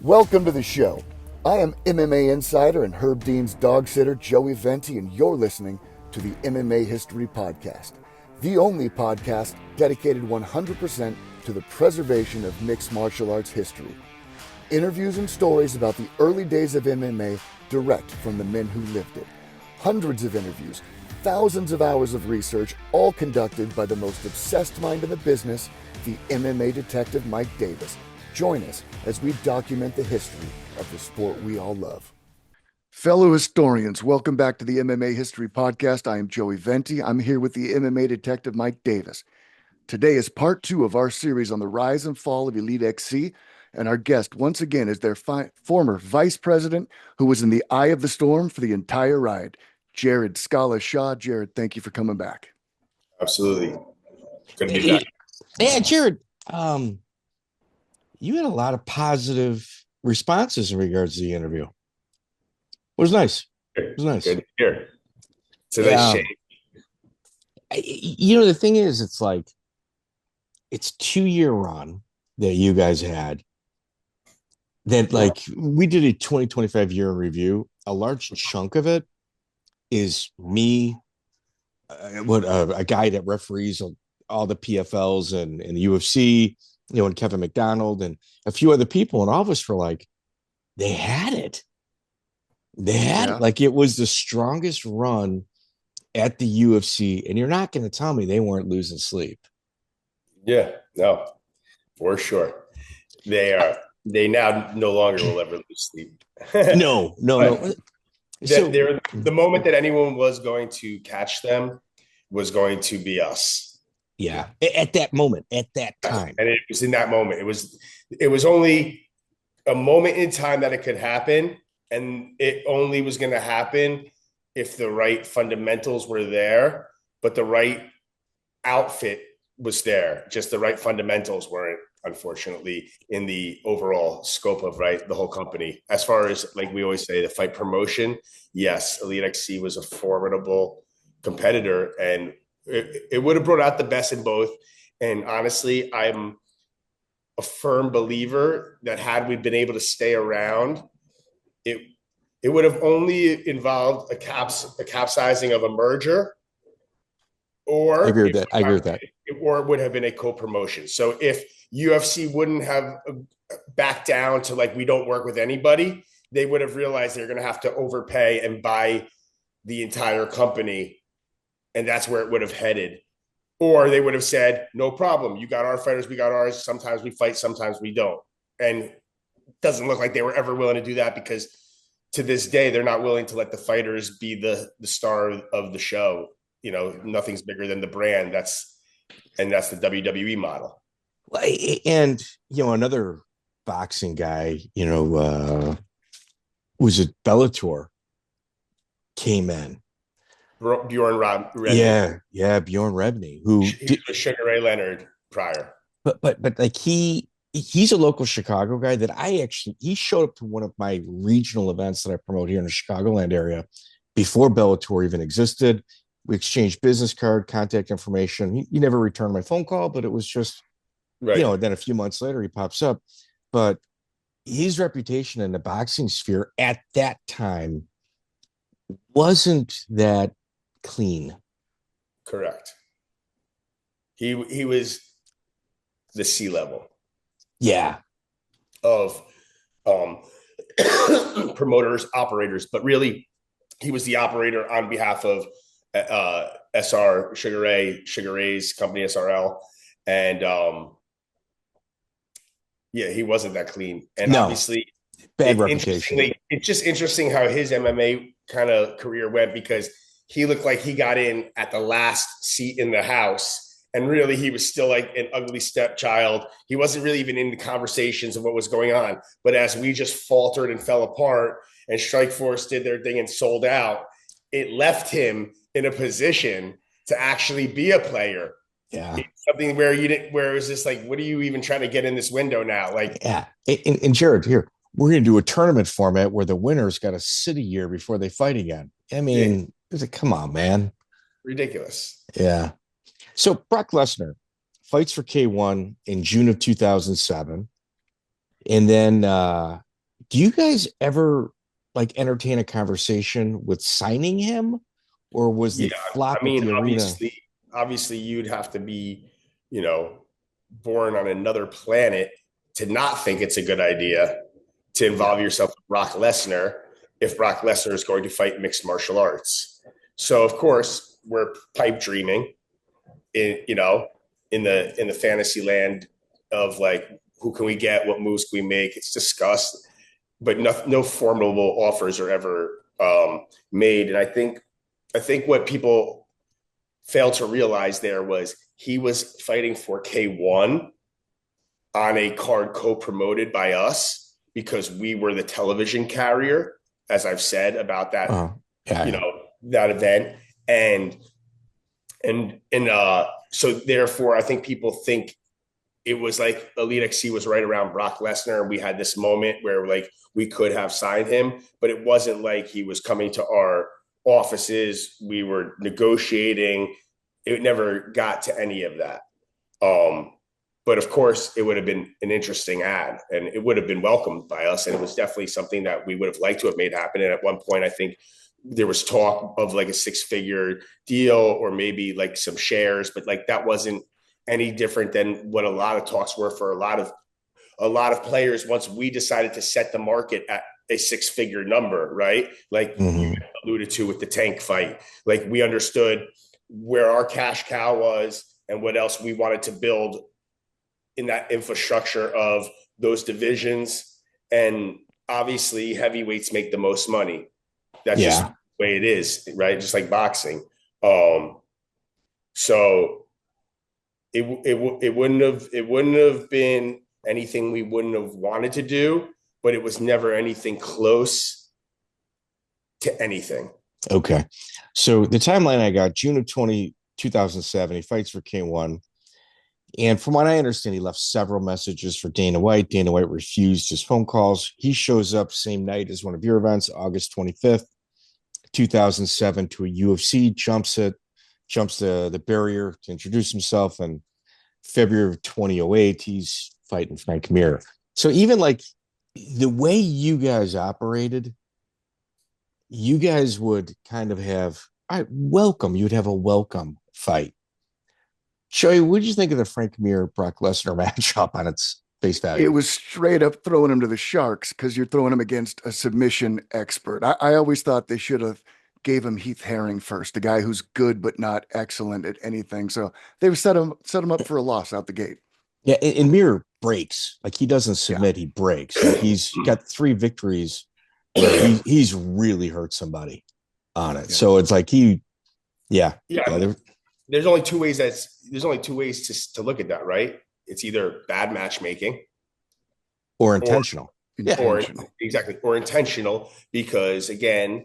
Welcome to the show. I am MMA insider and Herb Dean's dog sitter, Joey Venti, and you're listening to the MMA History Podcast, the only podcast dedicated 100% to the preservation of mixed martial arts history. Interviews and stories about the early days of MMA direct from the men who lived it. Hundreds of interviews, thousands of hours of research, all conducted by the most obsessed mind in the business, the MMA detective Mike Davis. Join us as we document the history of the sport we all love. Fellow historians, welcome back to the MMA History Podcast. I am Joey Venti. I'm here with the MMA detective Mike Davis. Today is part 2 of our series on the rise and fall of EliteXC, and our guest once again is their former vice president who was in the eye of the storm for the entire ride, Jared Scala Shaw. Jared, thank you for coming back. Absolutely. Good to be back. Yeah, Jared, you had a lot of positive responses in regards to the interview. It was nice. It was nice. Good to hear. It's a nice shame. You know, the thing is, it's like, it's 2-year run that you guys had. That, like, we did a 25 year review. A large chunk of it is me, a guy that referees all the PFLs and the UFC, you know, and Kevin McDonald and a few other people, and all of us were like, they had it. They had it. Like, it was the strongest run at the UFC, and you're not going to tell me they weren't losing sleep. Yeah, no, for sure. They now no longer will ever lose sleep. No. So, the moment that anyone was going to catch them was going to be us. Yeah, at that moment, at that time. And it was in that moment. It was only a moment in time that it could happen, and it only was going to happen if the right fundamentals were there, but the right outfit was there. Just the right fundamentals weren't, unfortunately, in the overall scope of the whole company. As far as, like we always say, the fight promotion, yes, EliteXC was a formidable competitor, and it would have brought out the best in both. And honestly, I'm a firm believer that had we been able to stay around, it would have only involved a capsizing of a merger, or I agree with that. Or it would have been a co-promotion. So if UFC wouldn't have backed down to, like, we don't work with anybody, they would have realized they're going to have to overpay and buy the entire company. And that's where it would have headed. Or they would have said, no problem. You got our fighters, we got ours. Sometimes we fight, sometimes we don't. And it doesn't look like they were ever willing to do that, because to this day, they're not willing to let the fighters be the star of the show. You know, nothing's bigger than the brand. That's the WWE model. And, you know, another boxing guy, you know, was it Bellator, came in. Bjorn Rebney. Yeah, Bjorn Rebney, who he was Sugar Ray Leonard prior. But like, he's a local Chicago guy that he showed up to one of my regional events that I promote here in the Chicagoland area before Bellator even existed. We exchanged business card, contact information. He never returned my phone call, but it was just, you know, then a few months later he pops up. But his reputation in the boxing sphere at that time wasn't that clean. Correct. He was the C level. Yeah. Of promoters, operators, but really he was the operator on behalf of SR Sugar Ray's company, SRL. And he wasn't that clean. And obviously bad reputation. It's just interesting how his MMA kind of career went, because he looked like he got in at the last seat in the house. And really, he was still like an ugly stepchild. He wasn't really even in the conversations of what was going on. But as we just faltered and fell apart, and Strikeforce did their thing and sold out, it left him in a position to actually be a player. Yeah. It's something where it was just like, what are you even trying to get in this window now? Like, yeah. And Jared, here, we're going to do a tournament format where the winners got to sit a year before they fight again. I mean, come on, man. Ridiculous. Yeah. So Brock Lesnar fights for K1 in June of 2007. And then Do you guys ever like entertain a conversation with signing him, or was the Yeah, flop I at mean, the arena? obviously, you'd have to be, born on another planet to not think it's a good idea to involve yourself with Brock Lesnar if Brock Lesnar is going to fight mixed martial arts. So, of course, we're pipe dreaming in the fantasy land of like, who can we get, what moves can we make? It's discussed, but no formidable offers are ever made. And I think what people failed to realize there was he was fighting for K1 on a card co-promoted by us because we were the television carrier, as I've said about that, Yeah, yeah. that event. And so therefore I think people think it was like EliteXC was right around Brock Lesnar, and we had this moment where like we could have signed him, but it wasn't like he was coming to our offices. We were negotiating. It never got to any of that. But of course, it would have been an interesting ad, and it would have been welcomed by us, and it was definitely something that we would have liked to have made happen. And at one point, I think there was talk of like a 6-figure deal or maybe like some shares, but like that wasn't any different than what a lot of talks were for a lot of players once we decided to set the market at a 6-figure number, right? Like you alluded to with the Tank fight. Like we understood where our cash cow was and what else we wanted to build in that infrastructure of those divisions. And obviously heavyweights make the most money. That's just the way it is, right? Just like boxing. So it wouldn't have been anything we wouldn't have wanted to do, but it was never anything close to anything. Okay. So the timeline I got, June of 2007, he fights for K1. And from what I understand, he left several messages for Dana White. Dana White refused his phone calls. He shows up same night as one of your events, August 25th, 2007, to a UFC, jumps the barrier to introduce himself. And February of 2008, he's fighting Frank Mir. So even like the way you guys operated, you guys would kind of have, you'd have a welcome fight. Joey, what did you think of the Frank Mir Brock Lesnar matchup on its face value? It was straight up throwing him to the sharks because you're throwing him against a submission expert. I always thought they should have gave him Heath Herring first, the guy who's good but not excellent at anything. So they've set him up for a loss out the gate. Yeah, and Mir breaks. Like he doesn't submit, he breaks. Like he's got 3 victories where he's really hurt somebody on it. Yeah. So it's like there's only two ways to look at that, right? It's either bad matchmaking or intentional. Or intentional, because again,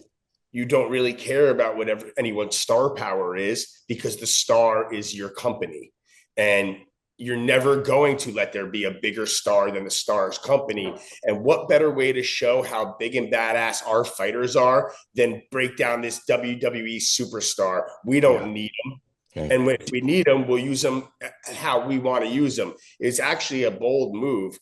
you don't really care about whatever anyone's star power is because the star is your company, and you're never going to let there be a bigger star than the star's company. And what better way to show how big and badass our fighters are than break down this WWE superstar? We don't need them. Okay. And if we need them, we'll use them how we want to use them. It's actually a bold move.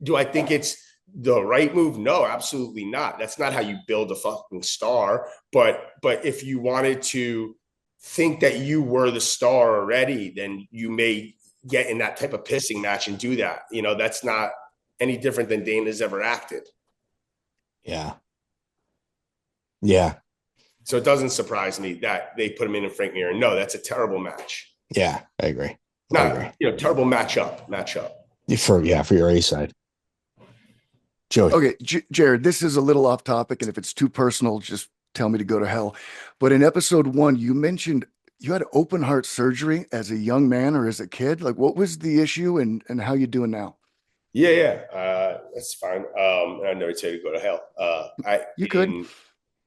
Do I think it's the right move? No, absolutely not. That's not how you build a fucking star. But if you wanted to think that you were the star already, then you may get in that type of pissing match and do that. That's not any different than Dana's ever acted. Yeah. Yeah. So it doesn't surprise me that they put him in Frank Mir. No, that's a terrible match. Yeah, I agree. Terrible matchup. For your A side. Joey. Okay, Jared, this is a little off topic, and if it's too personal, just tell me to go to hell. But in episode 1, you mentioned you had open heart surgery as a young man or as a kid. Like, what was the issue, and how you doing now? Yeah. That's fine. I never tell you to go to hell. You could.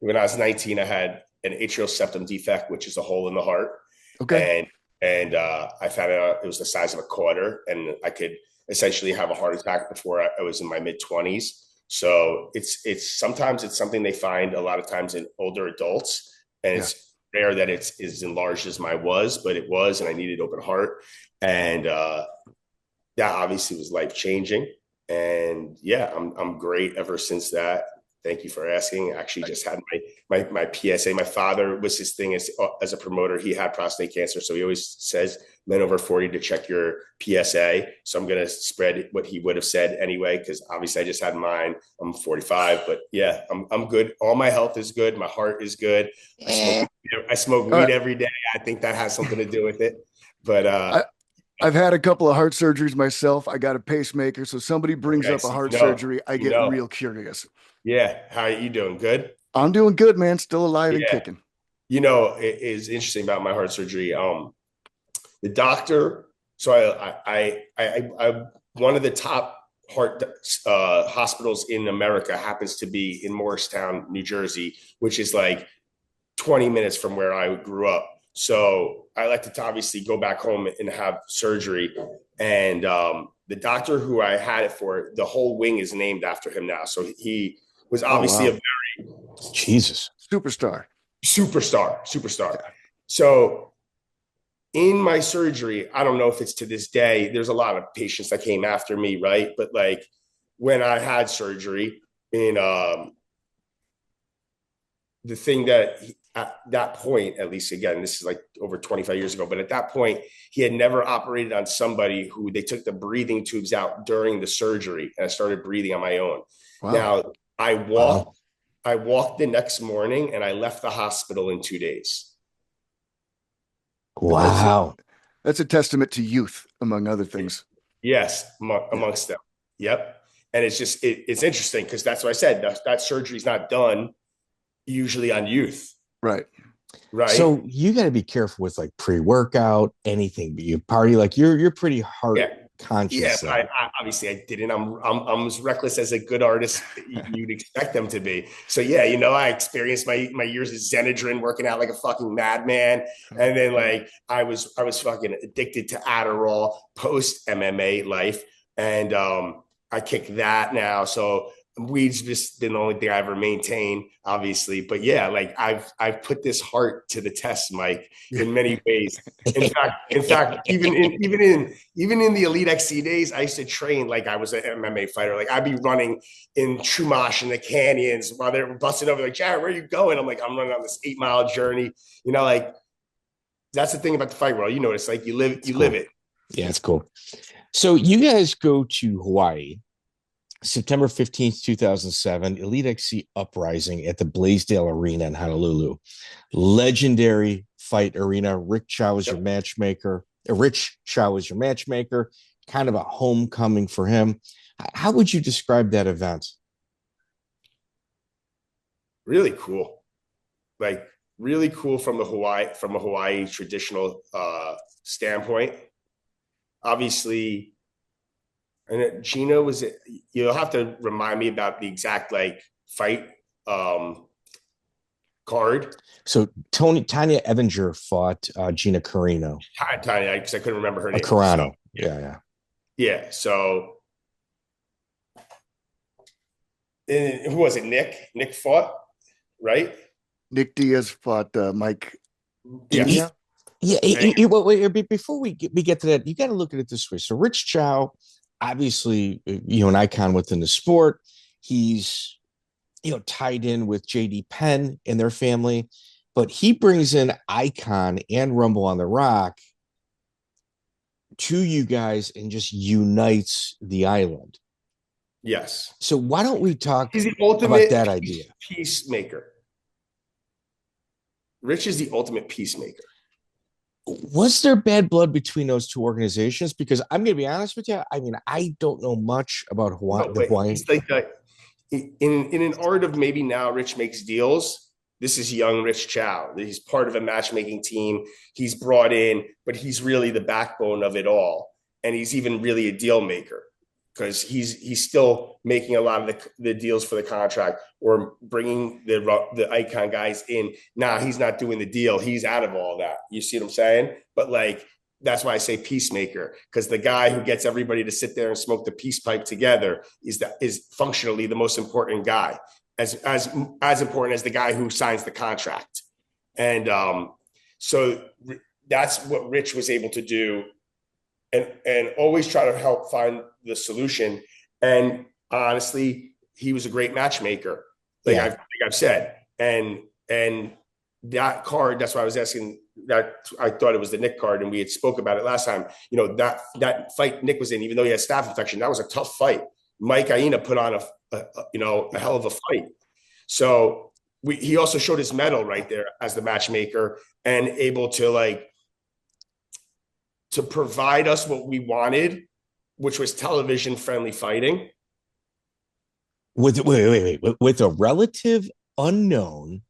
When I was 19, I had an atrial septum defect, which is a hole in the heart. Okay. And I found out it was the size of a quarter, and I could essentially have a heart attack before I was in my mid-20s. So it's sometimes it's something they find a lot of times in older adults, and it's rare that it's as enlarged as mine was, but it was, and I needed open heart. And that obviously was life-changing. And yeah, I'm great ever since that. Thank you for asking. I actually just had my PSA. My father was his thing as a promoter. He had prostate cancer. So he always says men over 40 to check your PSA. So I'm going to spread what he would have said anyway, because obviously I just had mine. I'm 45, but yeah, I'm good. All my health is good. My heart is good. I smoke weed every day. I think that has something to do with it. But I've had a couple of heart surgeries myself. I got a pacemaker. So somebody brings up a heart surgery, I get real curious. Yeah. How are you doing? Good? I'm doing good, man. Still alive and kicking. You know, it is interesting about my heart surgery. The doctor, so I one of the top heart hospitals in America happens to be in Morristown, New Jersey, which is like 20 minutes from where I grew up. So I like to obviously go back home and have surgery. And the doctor who I had it for, the whole wing is named after him now. So he was obviously a very superstar. So in my surgery, I don't know if it's to this day, there's a lot of patients that came after me, right? But like when I had surgery in the thing that at that point, at least again, this is like over 25 years ago, but at that point, he had never operated on somebody who they took the breathing tubes out during the surgery, and I started breathing on my own. Wow. Now I walked the next morning and I left the hospital in 2 days. Wow. That's a testament to youth, among other things. Yes, amongst them. Yep. And it's just, it's interesting because that's what I said. That surgery is not done usually on youth. Right. So you got to be careful with like pre-workout, anything. But you party, like you're pretty heart conscious. Yeah, obviously I didn't. I'm as reckless as a good artist you'd expect them to be. So yeah, you know, I experienced my years of Xenadrin, working out like a fucking madman, and then like I was fucking addicted to Adderall post MMA life, and I kick that now. So weed's just been the only thing I ever maintained, obviously. But yeah, like I've put this heart to the test, Mike, in many ways. In fact, even in the EliteXC days, I used to train like I was an MMA fighter. Like I'd be running in Chumash in the canyons while they're busting over. Like, Jared, where are you going? I'm like, I'm running on this 8-mile journey. You know, like that's the thing about the fight world. You know, it's like you live it. Yeah, it's cool. So you guys go to Hawaii. September 15th, 2007, EliteXC Uprising at the Blaisdell Arena in Honolulu. Legendary fight arena. Rich Chou is your matchmaker. Kind of a homecoming for him. How would you describe that event? Really cool. Like really cool from a Hawaii traditional standpoint. Obviously, and Gina was it. You'll have to remind me about the exact like fight card. So Tonya Evinger fought Gina Carano. Tonya, because I couldn't remember her name. Carano. So, yeah. So, and who was it? Nick fought, right? Nick Diaz fought Mike. Yeah. Wait, before we get to that, you got to look at it this way. So Rich Chou, obviously, an icon within the sport. He's, tied in with JD Penn and their family, but he brings in Icon and Rumble on the Rock to you guys and just unites the island. Yes. So why don't we talk He's the ultimate about that idea? Peacemaker. Rich is the ultimate peacemaker. Was there bad blood between those two organizations? Because I'm going to be honest with you. I mean, I don't know much about Hawaii. It's like in an art of maybe now Rich makes deals. This is young Rich Chou. He's part of a matchmaking team. He's brought in, but he's really the backbone of it all. And he's even really a deal maker because he's still making a lot of the deals for the contract or bringing the Icon guys in. Nah, he's not doing the deal. He's out of all that. You see what I'm saying? But like, that's why I say peacemaker, because the guy who gets everybody to sit there and smoke the peace pipe together is functionally the most important guy, as important as the guy who signs the contract. And so that's what Rich was able to do, and always try to help find the solution. And honestly, he was a great matchmaker. I've said, and that card, that's why I was asking that. I thought it was the Nick card, and we had spoke about it last time. That fight Nick was in, even though he had staph infection, that was a tough fight. Mike Aina put on a hell of a fight. So he also showed his mettle right there as the matchmaker and able to to provide us what we wanted, which was television friendly fighting. With a relative unknown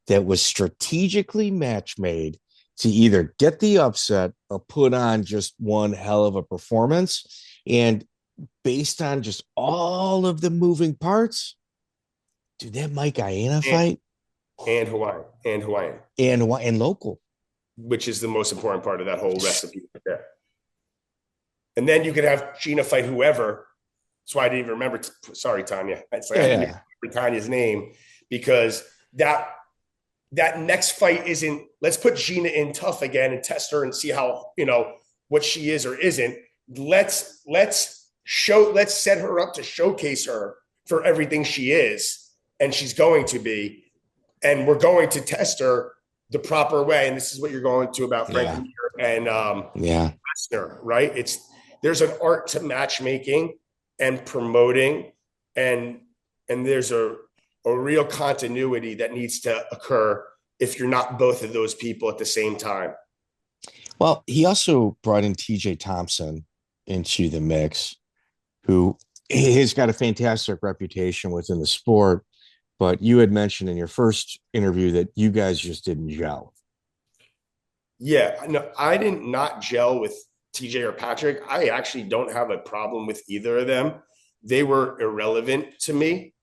that was strategically match made to either get the upset or put on just one hell of a performance. And based on just all of the moving parts, dude, that Mike Aina fight. And Hawaiian. And local. Which is the most important part of that whole recipe right there. And then you could have Gina fight whoever. That's why I didn't even remember. Sorry, Tonya. I didn't remember Tonya's name, because that next fight isn't, let's put Gina in tough again and test her and see how, what she is or isn't. Let's set her up to showcase her for everything she is and she's going to be. And we're going to test her the proper way. And this is what you're going to about Frank and Lesnar, right? There's an art to matchmaking and promoting, and there's a real continuity that needs to occur if you're not both of those people at the same time. Well, he also brought in TJay Thompson into the mix, who has got a fantastic reputation within the sport. But you had mentioned in your first interview that you guys just didn't gel. Yeah, no, I did not gel with TJay or Patrick. I actually don't have a problem with either of them. They were irrelevant to me.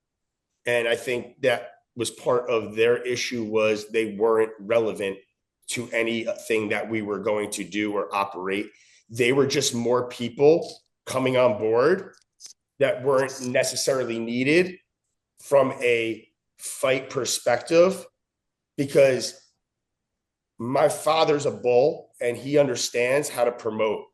And I think that was part of their issue, was they weren't relevant to anything that we were going to do or operate. They were just more people coming on board that weren't necessarily needed from a fight perspective, because my father's a bull and he understands how to promote.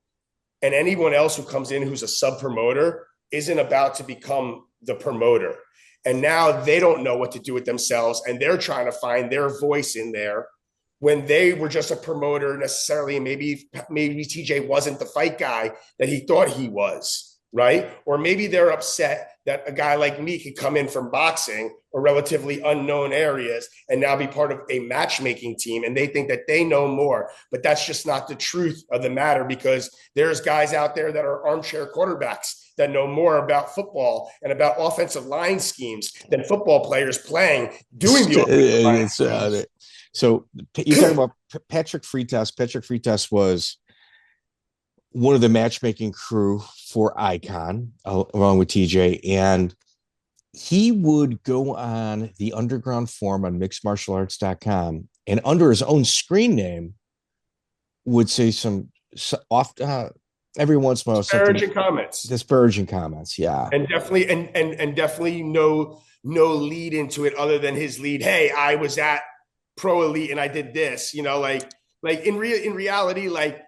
And anyone else who comes in who's a sub promoter isn't about to become the promoter. And now they don't know what to do with themselves, and they're trying to find their voice in there when they were just a promoter necessarily. And maybe TJay wasn't the fight guy that he thought he was, right? Or maybe they're upset that a guy like me could come in from boxing or relatively unknown areas and now be part of a matchmaking team, and they think that they know more. But that's just not the truth of the matter, because there's guys out there that are armchair quarterbacks that know more about football and about offensive line schemes than football players doing the offensive line schemes. So you're talking about Patrick Freitas. Patrick Freitas was one of the matchmaking crew for Icon, along with TJay, and he would go on the underground forum on mixedmartialarts.com, and under his own screen name would say some every once in a while disparaging comments. Yeah. And definitely, and definitely no lead into it other than his lead. Hey, I was at Pro Elite and I did this, like in reality, like,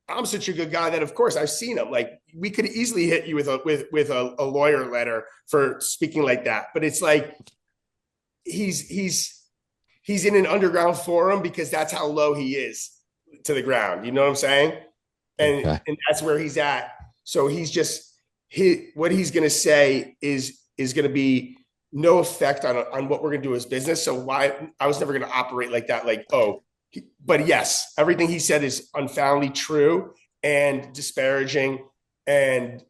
I'm such a good guy that, of course, I've seen him. Like, we could easily hit you with a lawyer letter for speaking like that. But it's like he's in an underground forum because that's how low he is to the ground. You know what I'm saying? And that's where he's at. So he's just what he's going to say is going to be no effect on what we're going to do as business. So why I was never going to operate like that. Like, but yes, everything he said is unfoundly true and disparaging. And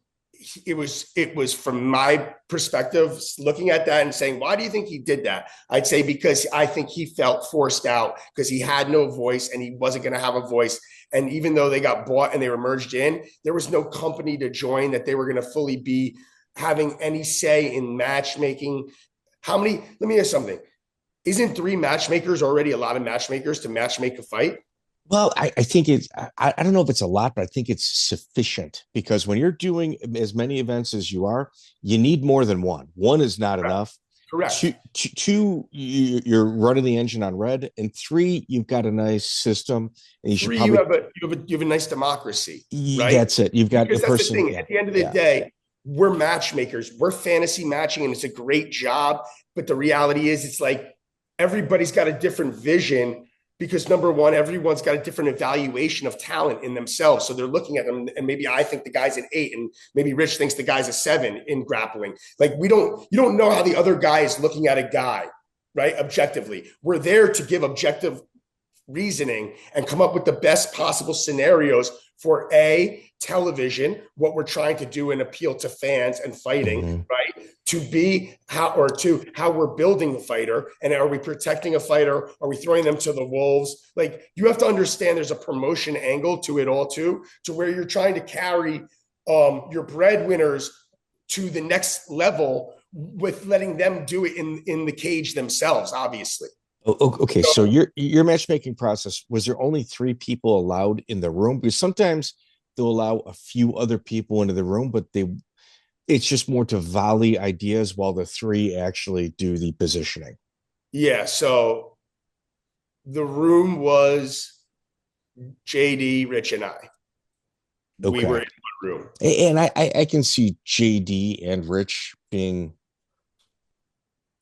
it was from my perspective, looking at that and saying, why do you think he did that? I'd say because I think he felt forced out because he had no voice and he wasn't going to have a voice. And even though they got bought and they were merged in, there was no company to join that they were going to fully be having any say in matchmaking. Let me ask something. Isn't 3 matchmakers already a lot of matchmakers to matchmake a fight? Well, I think I don't know if it's a lot, but I think it's sufficient, because when you're doing as many events as you are, you need more than one. One is not enough. Correct. Two, you're running the engine on red, and 3, you've got a nice system. And you 3, you have a nice democracy, right? That's it. You've got because the person. That's the thing. At the end of the day, we're matchmakers. We're fantasy matching, and it's a great job. But the reality is, it's like everybody's got a different vision because, number one, everyone's got a different evaluation of talent in themselves. So they're looking at them, and maybe I think the guy's an 8, and maybe Rich thinks the guy's a 7 in grappling. Like, you don't know how the other guy is looking at a guy, right? Objectively. We're there to give objective reasoning and come up with the best possible scenarios for television, what we're trying to do and appeal to fans and fighting, right? To be how we're building the fighter, and are we protecting a fighter? Are we throwing them to the wolves? Like, you have to understand there's a promotion angle to it all too, to where you're trying to carry your breadwinners to the next level with letting them do it in the cage themselves, obviously. Okay, so your matchmaking process, was there only 3 people allowed in the room? Because sometimes they'll allow a few other people into the room, but it's just more to volley ideas while the 3 actually do the positioning. Yeah, so the room was JD, Rich, and I. Okay. We were in one room. And I can see JD and Rich being...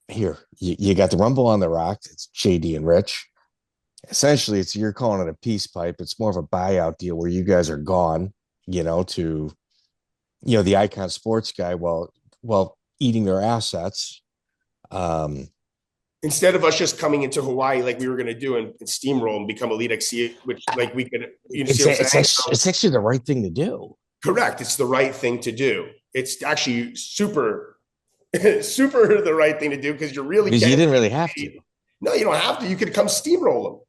Here, you got the Rumble on the Rocks. It's JD and Rich. Essentially, you're calling it a peace pipe. It's more of a buyout deal where you guys are gone, to, the Icon Sports guy while eating their assets. Instead of us just coming into Hawaii like we were going to do and steamroll and become EliteXC, which like we could, it's actually the right thing to do. Correct. It's the right thing to do. It's actually super the right thing to do because you're really because you didn't really have to. No, you don't have to. You could come steamroll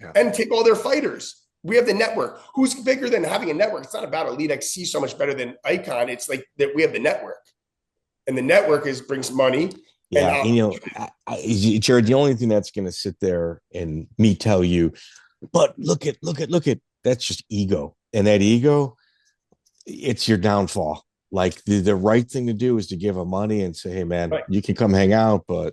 them and take all their fighters. We have the network. Who's bigger than having a network? It's not about EliteXC so much better than Icon. It's like that we have the network, and the network brings money. Yeah, Jared, the only thing that's going to sit there and me tell you, but look at that's just ego, and that ego, it's your downfall. Like the right thing to do is to give them money and say, hey, man, you can come hang out. And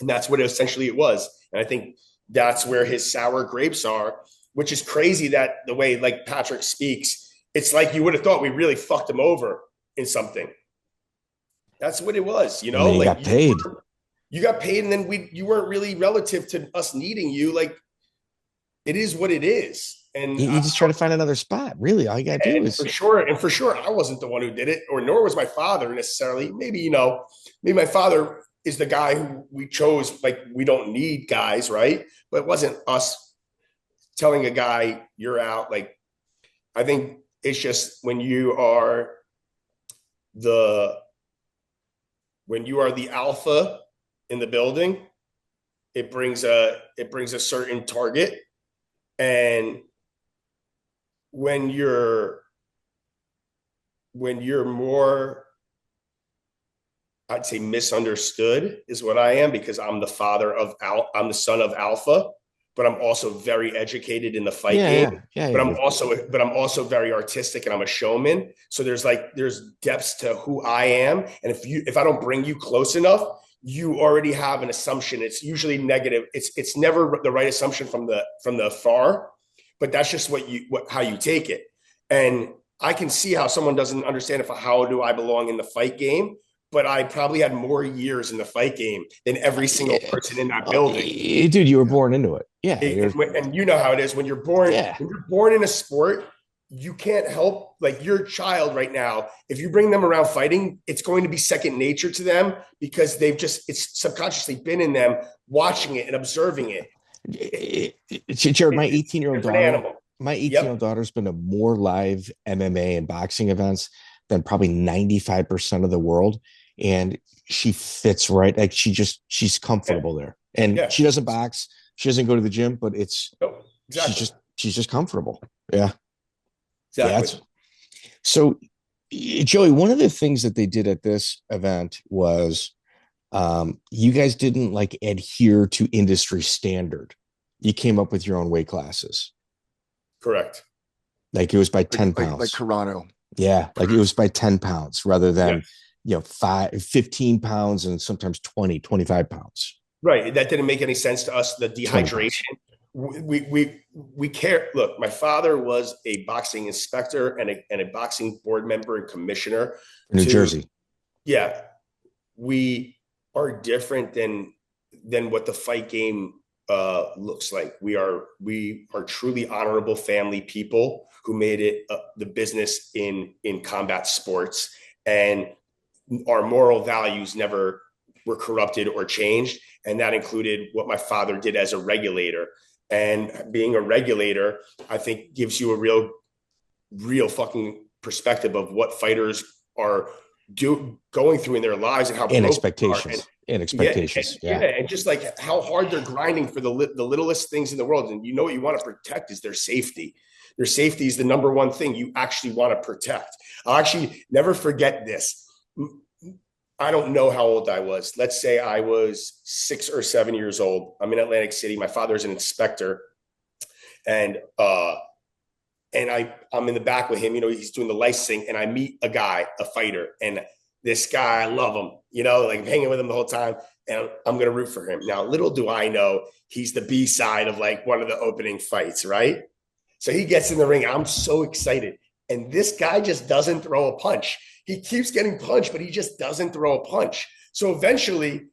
that's what essentially it was. And I think that's where his sour grapes are, which is crazy that the way like Patrick speaks, it's like you would have thought we really fucked him over in something. That's what it was, And then you got paid. You got paid, and then you weren't really relative to us needing you. Like, it is what it is. And you just try to find another spot. Really, all you got to do is for sure. I wasn't the one who did it, or nor was my father necessarily. Maybe my father is the guy who we chose. Like, we don't need guys, right? But it wasn't us telling a guy you're out. Like, I think it's just when you are the alpha in the building, it brings a certain target, and when you're more, I'd say, misunderstood is what I am, because I'm the son of Alpha, but I'm also very educated in the fight game. But I'm also very artistic, and I'm a showman. So there's depths to who I am. And if I don't bring you close enough, you already have an assumption. It's usually negative. It's never the right assumption from the far. But that's just how you take it. And I can see how someone doesn't understand how do I belong in the fight game, but I probably had more years in the fight game than every single person in that building. Dude, you were born into it. Yeah. And you know how it is when you're born. Yeah. When you're born in a sport, you can't help, like, your child right now, if you bring them around fighting, it's going to be second nature to them because it's subconsciously been in them watching it and observing it. Jared, my 18-year-old daughter, my 18-year-old daughter's been to more live MMA and boxing events than probably 95% of the world, and she fits right. Like, she's comfortable there, and she doesn't box, she doesn't go to the gym, but she's just comfortable. Yeah, exactly. So, Joey, one of the things that they did at this event was, you guys didn't adhere to industry standard. You came up with your own weight classes. Correct. Like, it was by 10 pounds. Like Carano. Yeah. Like, it was by 10 pounds rather than, 15 pounds and sometimes 20, 25 pounds. Right. That didn't make any sense to us. The dehydration we care. Look, my father was a boxing inspector and a boxing board member and commissioner for New Jersey. Yeah, we are different than what the fight game looks like. We are truly honorable family people who made it the business in combat sports, and our moral values never were corrupted or changed. And that included what my father did as a regulator. And being a regulator, I think, gives you a real fucking perspective of what fighters are going through in their lives and how and expectations. And just like how hard they're grinding for the littlest things in the world. And you know what you want to protect is their safety. Their safety is the number one thing you actually want to protect. I'll actually never forget this. I don't know how old I was. Let's say I was 6 or 7 years old. I'm in Atlantic City. My father's an inspector, and I'm in the back with him. You know, he's doing the licensing, and I meet a guy, a fighter, and this guy, I love him. You know, like I'm hanging with him the whole time, and I'm gonna root for him. Now, little do I know, he's the B side of like one of the opening fights, right? So he gets in the ring. I'm so excited, and this guy just doesn't throw a punch. He keeps getting punched, but he just doesn't throw a punch. So eventually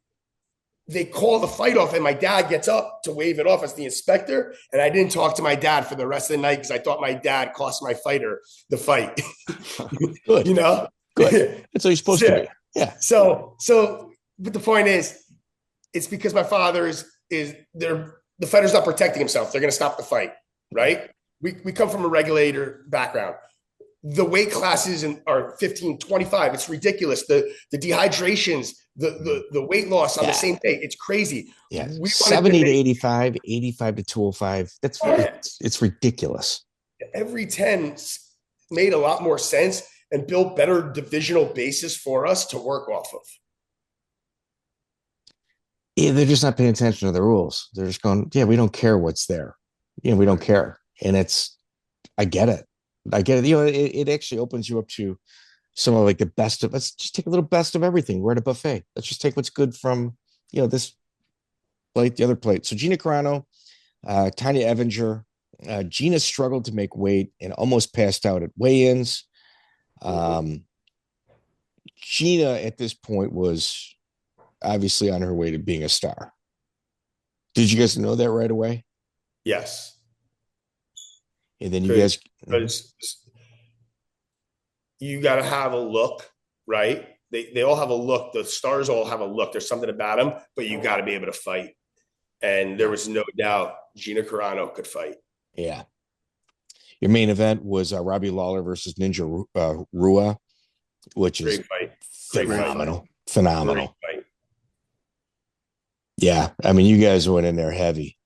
they call the fight off, and my dad gets up to wave it off as the inspector. And I didn't talk to my dad for the rest of the night because I thought my dad cost my fighter the fight. Good. You know? Good. That's how you're supposed to be. Yeah. So, but the point is, it's because my father the fighter's not protecting himself. They're going to stop the fight, right? We come from a regulator background. The weight classes are 15, 25. It's ridiculous. The dehydrations, the weight loss on the same day. It's crazy. Yeah. 70 to 85, 85 to 205. It's ridiculous. Every 10 made a lot more sense and built better divisional basis for us to work off of. Yeah, they're just not paying attention to the rules. They're just going, yeah, we don't care what's there. You know, we don't care. And I get it. You know, it actually opens you up to some of like the best of, let's just take a little best of everything. We're at a buffet. Let's just take what's good from, you know, this plate, the other plate. So Gina Carano, Tonya Evinger, Gina struggled to make weight and almost passed out at weigh-ins. Gina at this point was obviously on her way to being a star. Did you guys know that right away? Yes. And then you guys, you got to have a look, right? They all have a look. The stars all have a look. There's something about them, but you got to be able to fight. And there was no doubt Gina Carano could fight. Yeah. Your main event was Robbie Lawler versus Ninja Rua, which is phenomenal. Phenomenal. Yeah. I mean, you guys went in there heavy.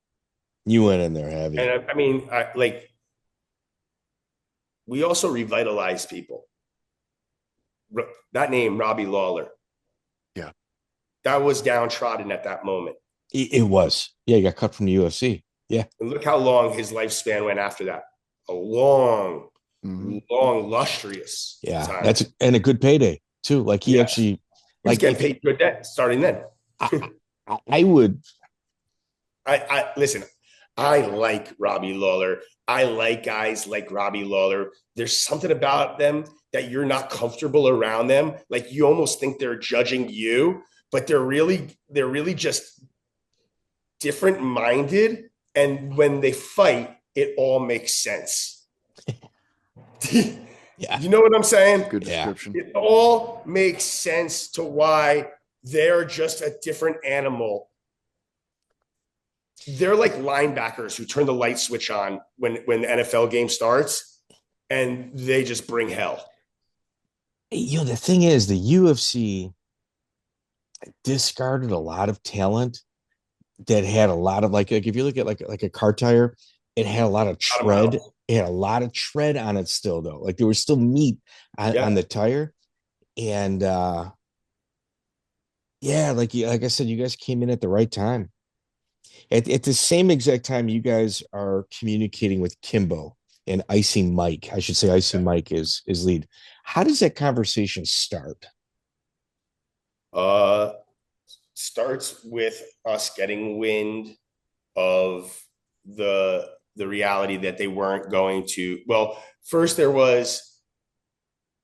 And I mean, we also revitalize people. That name, Robbie Lawler. Yeah. That was downtrodden at that moment. It was. Yeah, he got cut from the UFC. Yeah. And look how long his lifespan went after that. A long, lustrous time. That's and a good payday too. Like he actually like getting paid good debt starting then. I would. I listen. I like Robbie Lawler. I like guys like Robbie Lawler. There's something about them that you're not comfortable around them. Like you almost think they're judging you, but they're really just different minded. And when they fight, it all makes sense. Yeah. You know what I'm saying? Good description. It all makes sense to why they're just a different animal. They're like linebackers who turn the light switch on when the NFL game starts, and they just bring hell. You know, the thing is, the UFC discarded a lot of talent that had a lot of like if you look at like a car tire, it had a lot of tread. It had a lot of tread on it still, though. Like there was still meat on the tire, and like I said, you guys came in at the right time. At the same exact time, you guys are communicating with Kimbo and Icey Mike. I should say Icey Mike is lead. How does that conversation start? Starts with us getting wind of the reality that they weren't going to. Well, first it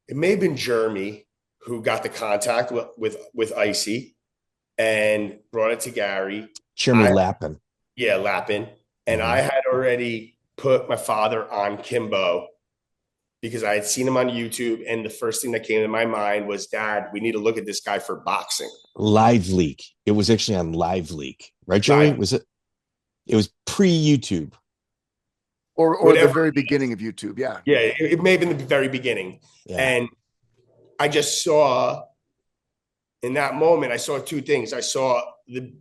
may have been Jeremy who got the contact with Icey and brought it to Gary. Jeremy Lappen. Yeah, Lappen. And I had already put my father on Kimbo because I had seen him on YouTube. And the first thing that came to my mind was, Dad, we need to look at this guy for boxing. Live Leak. It was actually on Live Leak, right, Joey? Was it? It was pre-YouTube. Or the very beginning of YouTube, yeah. Yeah, it may have been the very beginning. Yeah. And I just saw, in that moment, I saw two things. I saw the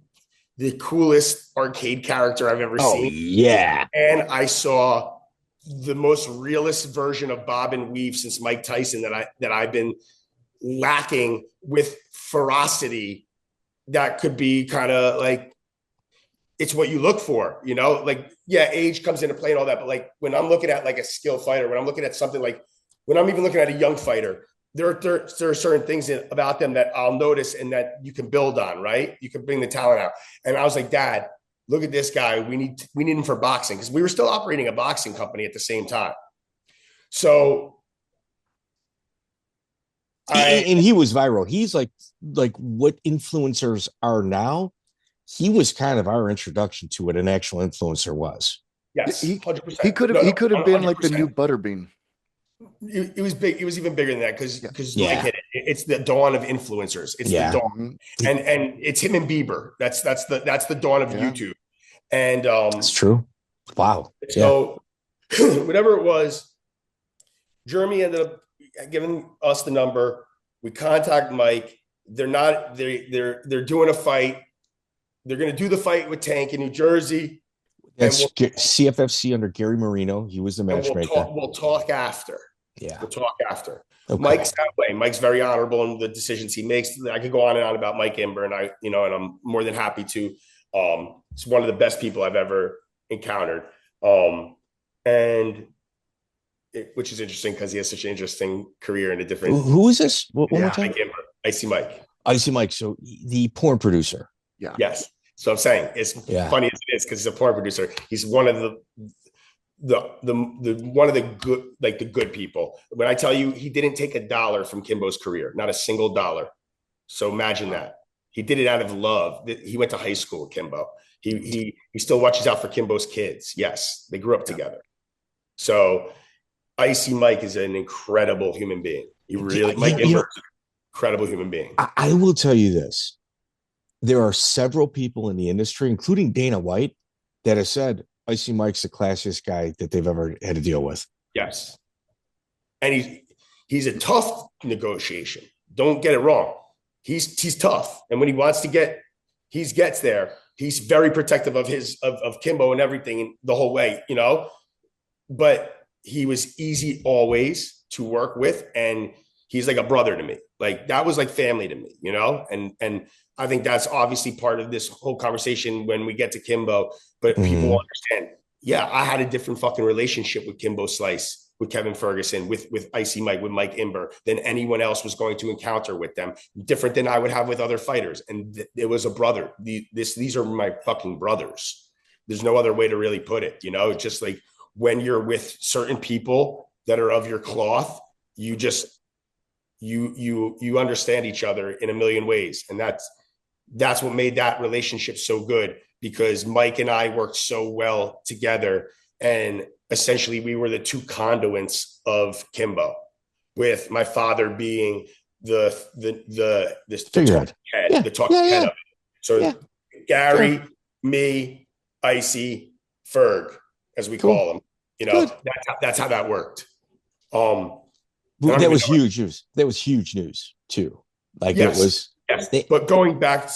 coolest arcade character I've ever seen. Yeah. And I saw the most realist version of Bob and Weave since Mike Tyson that I've been lacking with ferocity that could be kind of like, it's what you look for, you know, like, yeah, age comes into play and all that. But like, when I'm looking at like a skill fighter, when I'm looking at something like, when I'm even looking at a young fighter, there are certain things about them that I'll notice and that you can build on, right? You can bring the talent out. And I was like, Dad, look at this guy. We need him for boxing, because we were still operating a boxing company at the same time. So. And he was viral. He's like what influencers are now. He was kind of our introduction to what an actual influencer was. Yes, 100%. He could have been 100%. Like the new Butterbean. It was big. It was even bigger than that because it's the dawn of influencers. It's the dawn, and it's him and Bieber. That's the dawn of YouTube. And it's true. Wow. So whatever it was, Jeremy ended up giving us the number. We contact Mike. They're doing a fight. They're going to do the fight with Tank in New Jersey. That's CFFC under Gary Marino. He was the matchmaker. We'll talk after. Yeah. We'll talk after. Okay. Mike's that way. Mike's very honorable in the decisions he makes. I could go on and on about Mike Imber, and I'm more than happy to. It's one of the best people I've ever encountered. Which is interesting because he has such an interesting career in a different. Who is this? One more time. Mike Imber, Icey Mike. Icey Mike. So the porn producer. Yeah. Yes. So I'm saying it's funny as it is because he's a porn producer. He's one of the good, like the good people. When I tell you, he didn't take $1 from Kimbo's career, not a single dollar. So imagine that. He did it out of love. He went to high school with Kimbo. He still watches out for Kimbo's kids. Yes, they grew up together. So Icey Mike is an incredible human being. He really, Mike Imber is an incredible human being. I will tell you this. There are several people in the industry, including Dana White, that have said Icey Mike's the classiest guy that they've ever had to deal with. Yes. And he's a tough negotiation. Don't get it wrong. He's tough. And when he wants to gets there. He's very protective of Kimbo and everything the whole way, you know, but he was easy always to work with. And he's like a brother to me. Like that was like family to me, you know? And I think that's obviously part of this whole conversation when we get to Kimbo, but people will understand. Yeah, I had a different fucking relationship with Kimbo Slice, with Kevin Ferguson, with Icey Mike, with Mike Imber than anyone else was going to encounter with them. Different than I would have with other fighters. And it was a brother. These are my fucking brothers. There's no other way to really put it. You know, just like when you're with certain people that are of your cloth, you just, you understand each other in a million ways. And that's what made that relationship so good, because Mike and I worked so well together. And essentially we were the two conduits of Kimbo, with my father being the talking head of it. So Gary, me, Icey, Ferg, as we call him, you know, that's how that worked. That was huge news. That was huge news too. Like it was. Yes, but going back,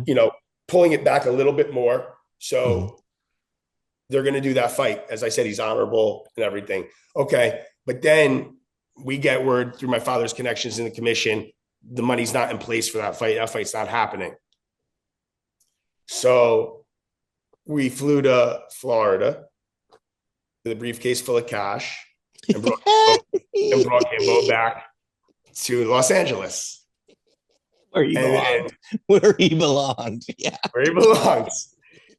you know, pulling it back a little bit more. So they're going to do that fight. As I said, he's honorable and everything. Okay. But then we get word through my father's connections in the commission, the money's not in place for that fight. That fight's not happening. So we flew to Florida with a briefcase full of cash and brought Kimbo back to Los Angeles. Where he belonged. Yeah. Where he belongs.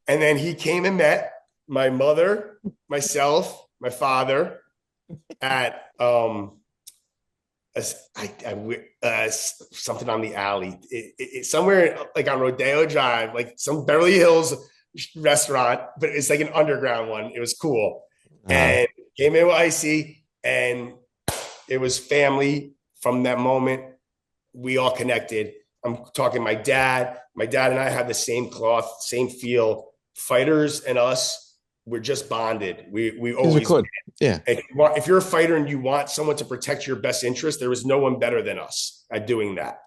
And then he came and met my mother, myself, my father at something on the alley, somewhere like on Rodeo Drive, like some Beverly Hills restaurant, but it's like an underground one. It was cool. And came in with Icey, and it was family from that moment. We all connected. I'm talking my dad and I have the same cloth, same feel. Fighters and us, we're just bonded. We always could. Yeah. If you're a fighter and you want someone to protect your best interest, there is no one better than us at doing that.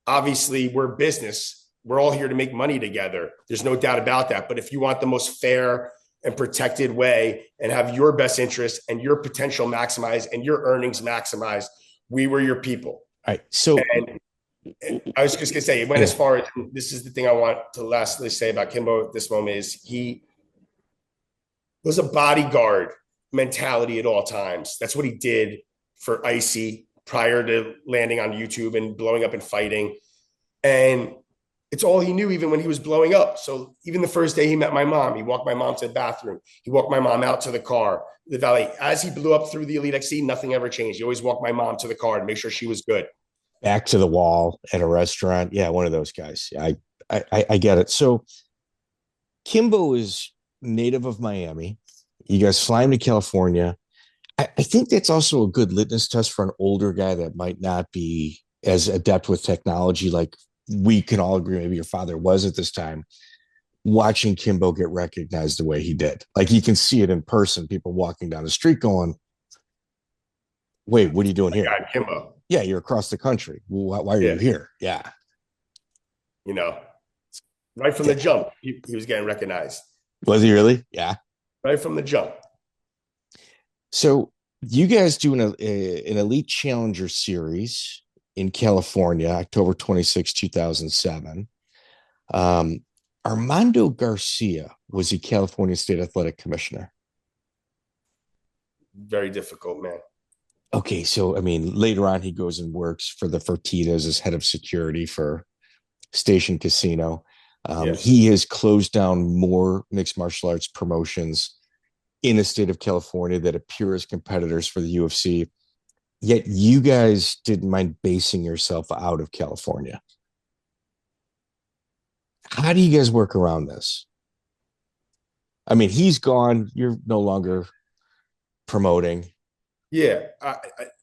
Obviously, we're business. We're all here to make money together. There's no doubt about that. But if you want the most fair and protected way and have your best interest and your potential maximized and your earnings maximized, we were your people. All right. So I was just going to say, it went as far as, this is the thing I want to lastly say about Kimbo at this moment, is he was a bodyguard mentality at all times. That's what he did for Icey prior to landing on YouTube and blowing up and fighting. And it's all he knew, even when he was blowing up. So even the first day he met my mom, he walked my mom to the bathroom. He walked my mom out to the car, the valet. As he blew up through the EliteXC, nothing ever changed. He always walked my mom to the car and make sure she was good. Back to the wall at a restaurant. Yeah, one of those guys. I get it. So Kimbo is native of Miami. You guys fly him to California. I think that's also a good litmus test for an older guy that might not be as adept with technology like we can all agree maybe your father was at this time. Watching Kimbo get recognized the way he did. Like you can see it in person, people walking down the street going, wait, what are you doing here? God, Kimbo. Yeah, you're across the country. Why are you here? Yeah. You know, right from the jump, he was getting recognized. Was he really? Yeah. Right from the jump. So you guys do an Elite Challenger series in California, October 26, 2007. Armando Garcia was the California State Athletic Commissioner. Very difficult, man. Okay, so I mean, later on, he goes and works for the Freitas as head of security for Station Casino. He has closed down more mixed martial arts promotions in the state of California that appear as competitors for the UFC. Yet you guys didn't mind basing yourself out of California. How do you guys work around this? I mean, he's gone. You're no longer promoting. Yeah,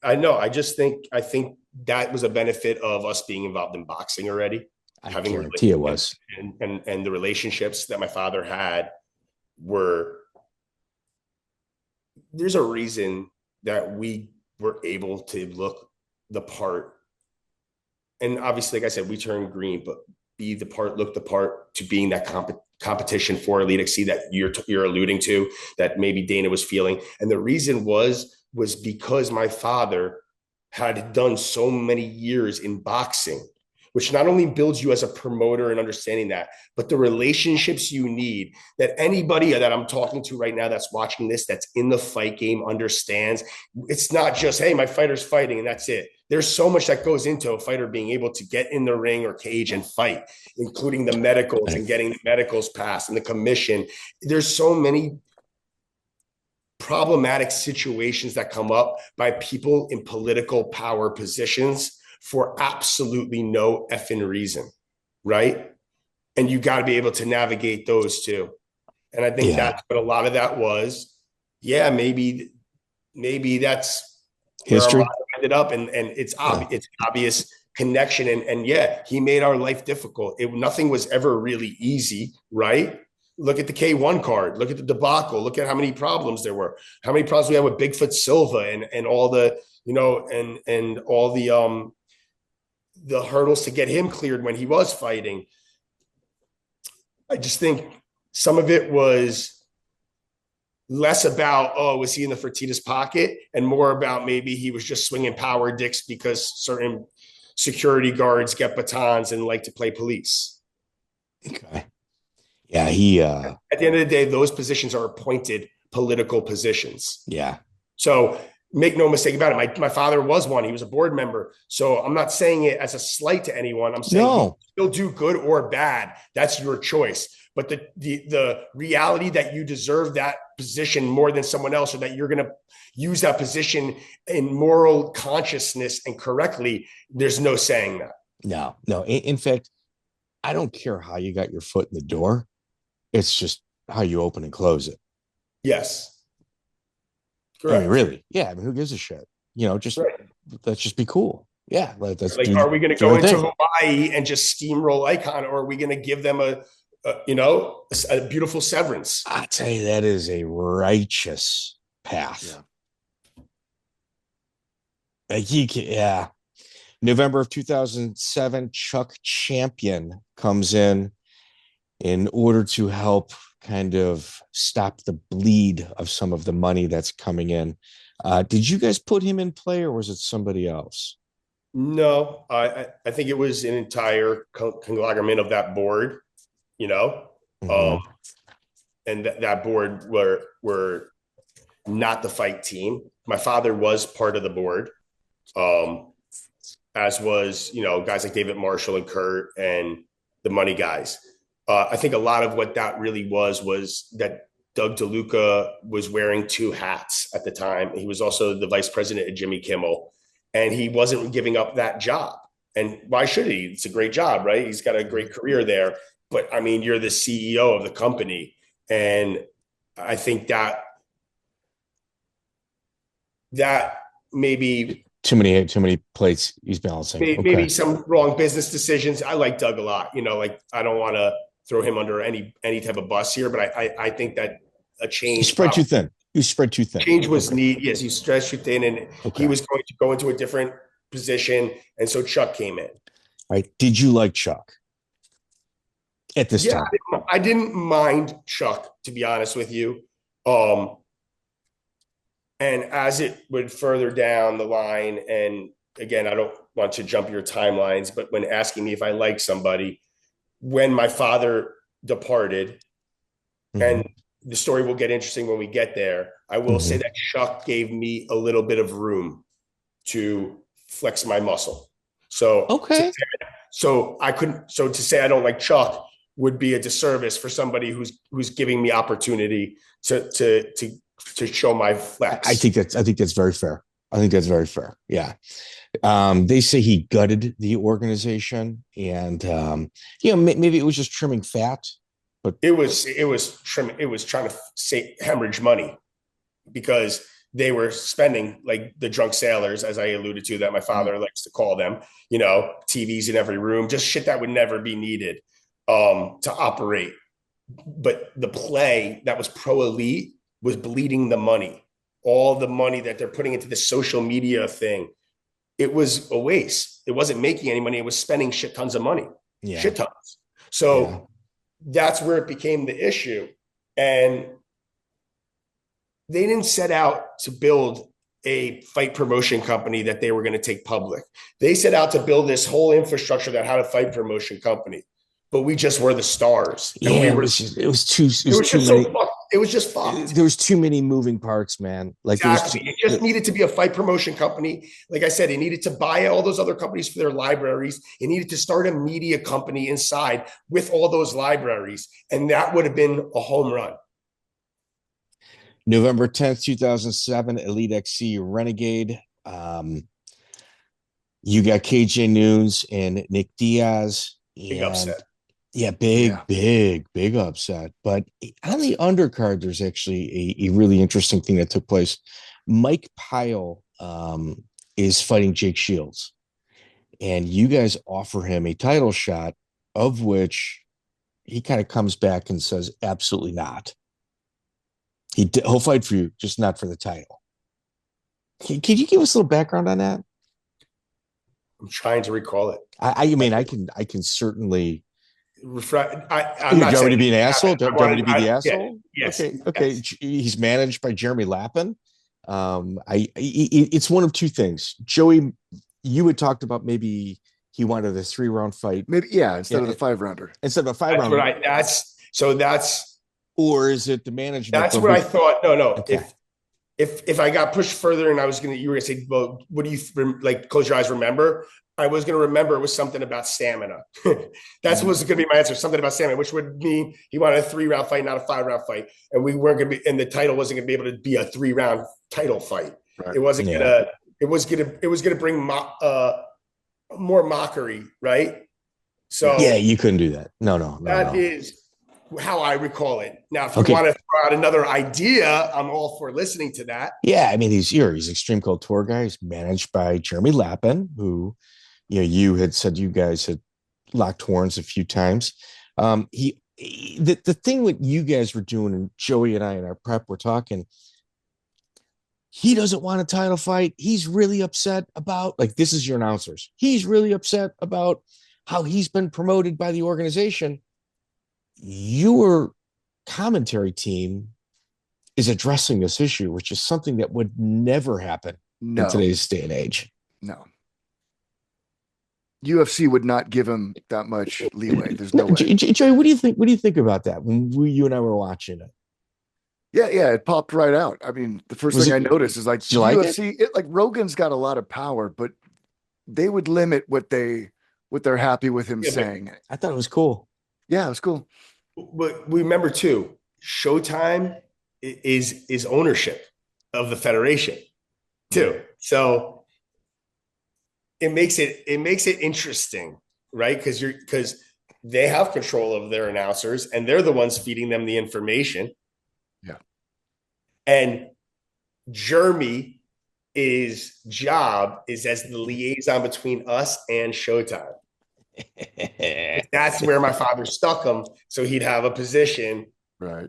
I know. I think that was a benefit of us being involved in boxing already. I guarantee it was. And the relationships that my father had were, there's a reason that we were able to look the part. And obviously, like I said, we turned green, but look the part to being that competition for EliteXC that you're alluding to, that maybe Dana was feeling. And the reason was because my father had done so many years in boxing, which not only builds you as a promoter and understanding that, but the relationships you need, that anybody that I'm talking to right now that's watching this, that's in the fight game, understands. It's not just, hey, my fighter's fighting and that's it. There's so much that goes into a fighter being able to get in the ring or cage and fight, including the medicals and getting the medicals passed and the commission. There's so many problematic situations that come up by people in political power positions for absolutely no effing reason, right? And you got to be able to navigate those too. And I think that's what a lot of that was. Yeah, maybe that's history. Where our life ended up, and it's obvious connection. And yeah, he made our life difficult. Nothing was ever really easy, right? Look at the K1 card. Look at the debacle. Look at how many problems there were. How many problems we had with Bigfoot Silva and all the, and all the hurdles to get him cleared when he was fighting. I just think some of it was less about, was he in the Freitas pocket, and more about maybe he was just swinging power dicks because certain security guards get batons and like to play police. Okay. Yeah, he at the end of the day, those positions are appointed political positions. Yeah. So make no mistake about it. My father was one. He was a board member. So I'm not saying it as a slight to anyone. I'm saying you'll do good or bad. That's your choice. But the reality that you deserve that position more than someone else, or that you're going to use that position in moral consciousness and correctly, there's no saying that. No. In fact, I don't care how you got your foot in the door. It's just how you open and close it. Yes. Correct. I mean, really? Yeah. I mean, who gives a shit? Just let's just be cool. Yeah. Let's like, are we going to go into Hawaii and just steamroll Icon, or are we going to give them a beautiful severance? I tell you, that is a righteous path. Yeah. November of 2007, Chuck Champion comes in order to help kind of stop the bleed of some of the money that's coming in. Did you guys put him in play, or was it somebody else? No, I think it was an entire conglomerate of that board, and that board were not the fight team. My father was part of the board, as was, guys like David Marshall and Kurt and the money guys. I think a lot of what that really was that Doug DeLuca was wearing two hats at the time. He was also the vice president at Jimmy Kimmel, and he wasn't giving up that job. And why should he? It's a great job, right? He's got a great career there. But I mean, you're the CEO of the company. And I think that maybe too many plates he's balancing. Maybe some wrong business decisions. I like Doug a lot, I don't want to throw him under any type of bus here, but I think that a change. You spread too thin. Change was needed. Yes, you stretched too thin, and he was going to go into a different position. And so Chuck came in. All right. Did you like Chuck at this time? I didn't mind Chuck, to be honest with you. And as it would further down the line, and again, I don't want to jump your timelines, but when asking me if I like somebody, when my father departed, and the story will get interesting when we get there, I will say that Chuck gave me a little bit of room to flex my muscle. So, to say I don't like Chuck would be a disservice for somebody who's giving me opportunity to show my flex. I think that's very fair. Yeah. They say he gutted the organization, and maybe it was just trimming fat, but it was trying to hemorrhage money, because they were spending, like the drunk sailors, as I alluded to, that my father likes to call them, TVs in every room, just shit that would never be needed to operate. But the play that was pro elite was bleeding the money. All the money that they're putting into the social media thing, it was a waste. It wasn't making any money. It was spending shit tons of money, shit tons. So that's where it became the issue. And they didn't set out to build a fight promotion company that they were going to take public. They set out to build this whole infrastructure that had a fight promotion company, but we just were the stars. And it was just fucked. There was too many moving parts, man. Like exactly. It just needed to be a fight promotion company. Like I said, it needed to buy all those other companies for their libraries. It needed to start a media company inside with all those libraries. And that would have been a home run. November 10th, 2007, EliteXC Renegade. You got KJ Noons and Nick Diaz. Big upset. Yeah, big upset. But on the undercard, there's actually a really interesting thing that took place. Mike Pyle is fighting Jake Shields, and you guys offer him a title shot, of which he kind of comes back and says, absolutely not. He'll fight for you, just not for the title. Can you give us a little background on that? I'm trying to recall it. I can certainly. I'm not saying to be an asshole. Do you want me to be the asshole? Yes. Okay. Yes. He's managed by Jeremy Lappen. It's one of two things. Joey, you had talked about maybe he wanted a 3-round fight. Maybe instead of a 5-rounder. Instead of a 5-rounder. That's or is it the management? That's what I thought. No. Okay. if I got pushed further and you were gonna say, well, what do you like? Close your eyes, remember. I was going to remember it was something about stamina. That's what's going to be my answer. Something about stamina, which would mean he wanted a 3-round fight, not a 5-round fight. And we weren't going to be, and the title wasn't going to be able to be a 3-round title fight. Right. It wasn't going to, it was going to bring more mockery. Right. So yeah, you couldn't do that. No. That is how I recall it. Now, if you want to throw out another idea, I'm all for listening to that. Yeah. I mean, he's Extreme Cold Tour guy. He's managed by Jeremy Lappen, who, you had said you guys had locked horns a few times. The thing what you guys were doing, and Joey and I in our prep were talking, he doesn't want a title fight. He's really upset about, like, this is your announcers. He's really upset about how he's been promoted by the organization. Your commentary team is addressing this issue, which is something that would never happen in today's day and age. No. UFC would not give him that much leeway. There's no way. Joey, what do you think? What do you think about that when you and I were watching it? Yeah, it popped right out. I mean, the first thing I noticed is like UFC. Like Rogan's got a lot of power, but they would limit what they're happy with him saying. I thought it was cool. Yeah, it was cool. But remember too, Showtime is ownership of the federation too. So it makes it interesting, right? Because they have control of their announcers and they're the ones feeding them the information. Yeah. And Jeremy's job is as the liaison between us and Showtime. That's where my father stuck him, so he'd have a position. Right.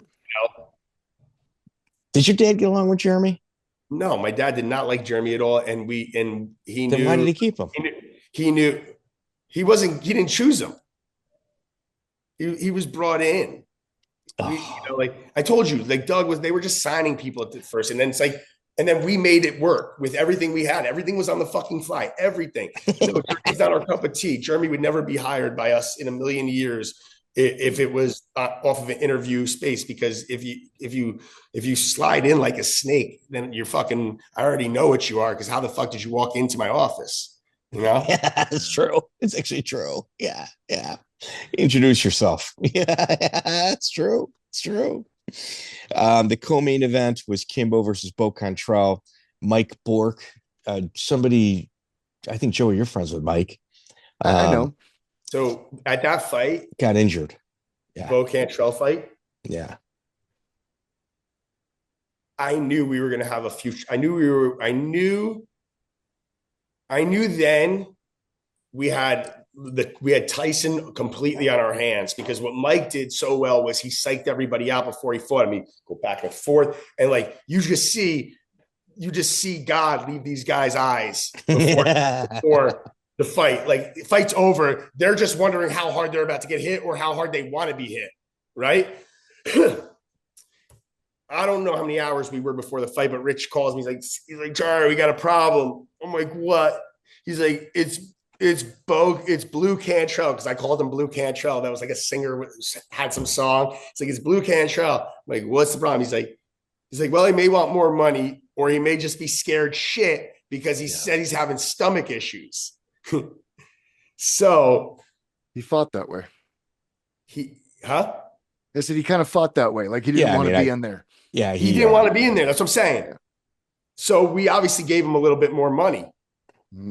Did your dad get along with Jeremy? No, my dad did not like Jeremy at all, and he knew. Then why did he keep him? He knew he didn't choose him. He was brought in. Like I told you, like they were just signing people at the first, and then it's like, and then we made it work with everything we had. Everything was on the fucking fly. Everything. It's not our cup of tea. Jeremy would never be hired by us in a million years if it was off of an interview space, because if you slide in like a snake, then you're fucking, I already know what you are, because how the fuck did you walk into my office? Yeah, it's true. It's actually true. Yeah. Introduce yourself. Yeah, it's true. It's true. The co-main event was Kimbo versus Bo Cantrell. Mike Bork. Somebody, I think, Joey, you're friends with Mike. I know. So at that fight, got injured. Yeah. Bo Cantrell fight. Yeah. I knew we were going to have a future. I knew then we had Tyson completely on our hands, because what Mike did so well was he psyched everybody out before he fought. I mean, go back and forth, and like you just see God leave these guys' eyes before the fight. Like the fight's over, they're just wondering how hard they're about to get hit or how hard they want to be hit, right? I don't know how many hours we were before the fight, but Rich calls me. He's like, Jar, we got a problem. I'm like, what? He's like, it's Blue Cantrell, because I called him Blue Cantrell. That was like a singer, had some song. It's like, it's Blue Cantrell. I'm like, what's the problem? He's like, well, he may want more money, or he may just be scared shit because he said he's having stomach issues. So he fought that way. I said he kind of fought that way. Like he didn't want to be in there. Yeah. He didn't want to be in there. That's what I'm saying. Yeah. So we obviously gave him a little bit more money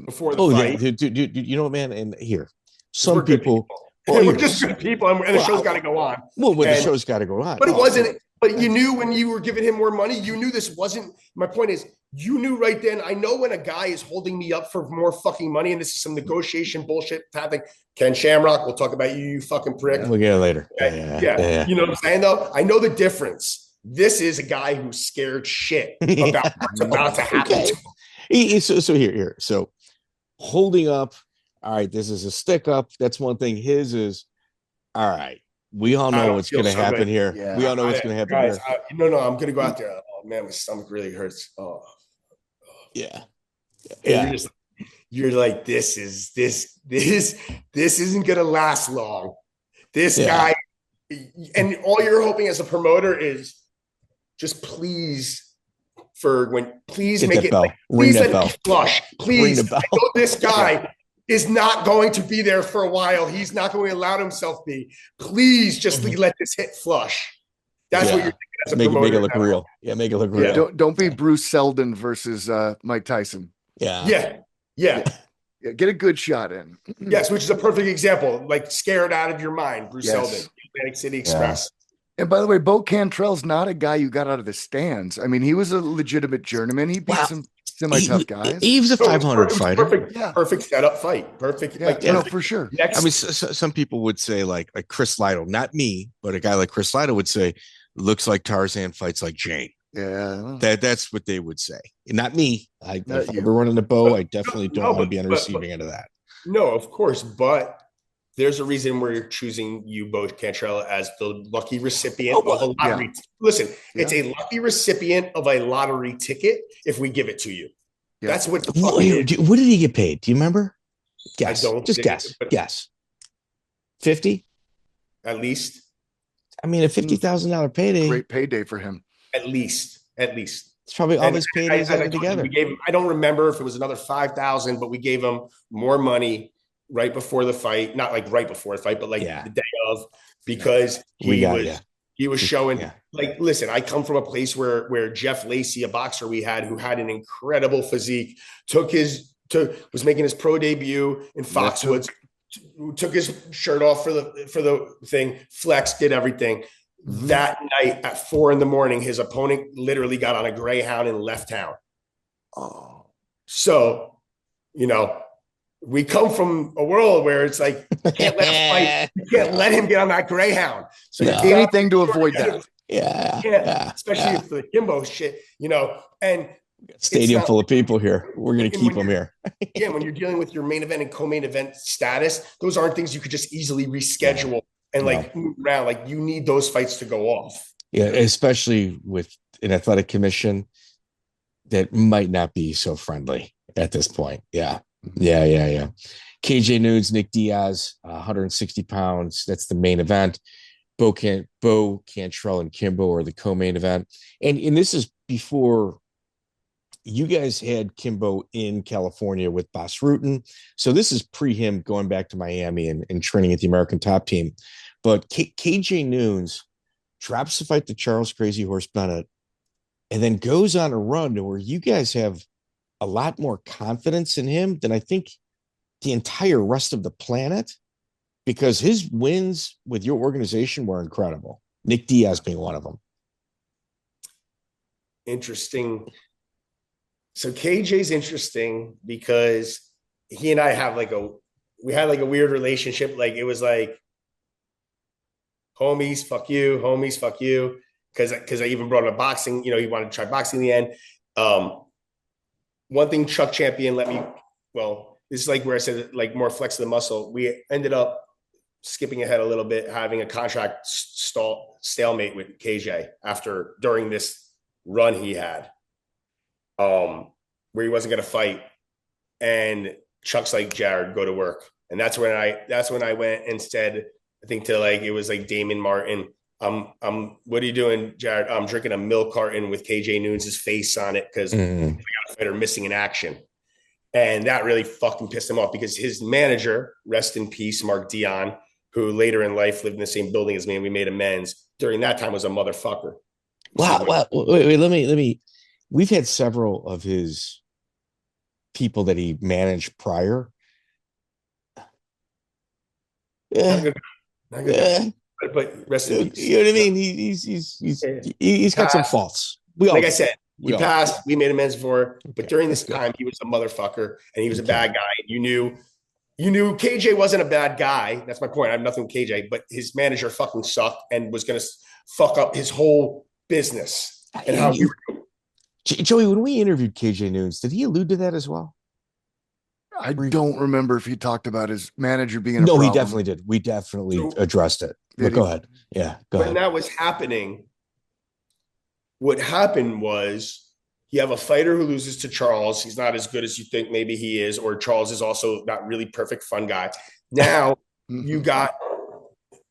before the fight. Yeah. Dude, you know, man, and here, some people. We're just good people, and the show's got to go on. Well, the show's got to go on. But it wasn't. But you knew when you were giving him more money, you knew this wasn't. My point is, you knew right then. I know when a guy is holding me up for more fucking money, and this is some negotiation bullshit happening. Ken Shamrock, we'll talk about you fucking prick. We'll get it later. Yeah. You know what I'm saying, though? I know the difference. This is a guy who's scared shit about what's about to happen. Okay. So here. So holding up. All right, this is a stick up. That's one thing. His is all right. We all know what's going to happen here. Yeah. We all know what's going to happen guys, here. No, I'm going to go out there. Oh man, my stomach really hurts. Oh. Yeah. You're like, this isn't going to last long. This guy, and all you're hoping as a promoter is just please for when, please Get make that it, bell. like, Ring please that let bell. me flush. Ring Please. the bell. I know this guy is not going to be there for a while. He's not going to allow himself to be. Please just let this hit flush. That's what you're thinking as a promoter. Make it look real. Yeah, make it look real. Don't be Bruce Seldon versus Mike Tyson. Yeah. Get a good shot in. Yes, which is a perfect example. Like scared out of your mind, Bruce Seldon, Atlantic City Express. And by the way, Bo Cantrell's not a guy you got out of the stands. I mean, he was a legitimate journeyman. He beat some semi-tough guys. He was a 500 fighter. Perfect setup fight. Perfect. For sure. I mean, some people would say like Chris Lytle, not me, but a guy like Chris Lytle would say, looks like Tarzan, fights like Jane. Yeah. That's what they would say. Not me. If I were running the Bo, I definitely don't want to be on the receiving end of that. No, of course, but there's a reason we're choosing you, Bo Cantrell, as the lucky recipient of a lottery. Yeah. Listen, it's a lucky recipient of a lottery ticket if we give it to you. Yeah. That's what the fuck what did he get paid? Do you remember? Guess. Guess. 50? At least. I mean, a $50,000 payday. Great payday for him. At least. It's probably all his paydays together. I don't remember if it was another 5,000, but we gave him more money right before the fight. Not like right before the fight, but like the day of, because he was showing like, listen, I come from a place where Jeff Lacey, a boxer we had who had an incredible physique, was making his pro debut in Foxwoods, took his shirt off for the thing, flexed, did everything. That night at 4 a.m, his opponent literally got on a Greyhound and left town. Oh, so, we come from a world where it's like, you can't let him fight. You can't let him get on that Greyhound. So anything to avoid that. Especially for the Kimbo shit, and stadium full of people here. We're going to keep them here. When you're dealing with your main event and co-main event status, those aren't things you could just easily reschedule and move around. Like, you need those fights to go off. Yeah, especially with an athletic commission that might not be so friendly at this point. Yeah. KJ Nunes, Nick Diaz, 160 pounds. That's the main event. Bo Cantrell and Kimbo are the co-main event. And this is before you guys had Kimbo in California with Bas Rutten. So this is pre him going back to Miami and training at the American Top Team. But KJ Nunes drops the fight to Charles Crazy Horse Bennett and then goes on a run to where you guys have a lot more confidence in him than I think the entire rest of the planet, because his wins with your organization were incredible. Nick Diaz being one of them. Interesting. So KJ's interesting because he and I have we had a weird relationship. Like, it was like, homies, fuck you, homies, fuck you. Cause I even brought him to boxing, he wanted to try boxing in the end. One thing Chuck Champion let me, this is like where I said, like, more flex of the muscle. We ended up skipping ahead a little bit, having a contract stalemate with KJ during this run he had, where he wasn't going to fight. And Chuck's like, Jared, go to work. And that's when I went and said, I think it was like Damon Martin. What are you doing, Jared? I'm drinking a milk carton with KJ Nunes' face on it because we got a fighter missing in action. And that really fucking pissed him off because his manager, rest in peace, Mark Dion, who later in life lived in the same building as me and we made amends, during that time was a motherfucker. Wow. Wait, let me. We've had several of his people that he managed prior. Not good. But rest in peace. You know what I mean? He's got some faults. I said, he passed. We made amends for, but during this time, he was a motherfucker and he was a bad guy. You knew KJ wasn't a bad guy. That's my point. I have nothing with KJ, but his manager fucking sucked and was going to fuck up his whole business. And how Joey, when we interviewed KJ Nunes, did he allude to that as well? I don't remember if he talked about his manager being a problem. He definitely did. We definitely addressed it. But go ahead. Yeah, go ahead. When that was happening, what happened was you have a fighter who loses to Charles. He's not as good as you think maybe he is, or Charles is also not really perfect fun guy. Now you got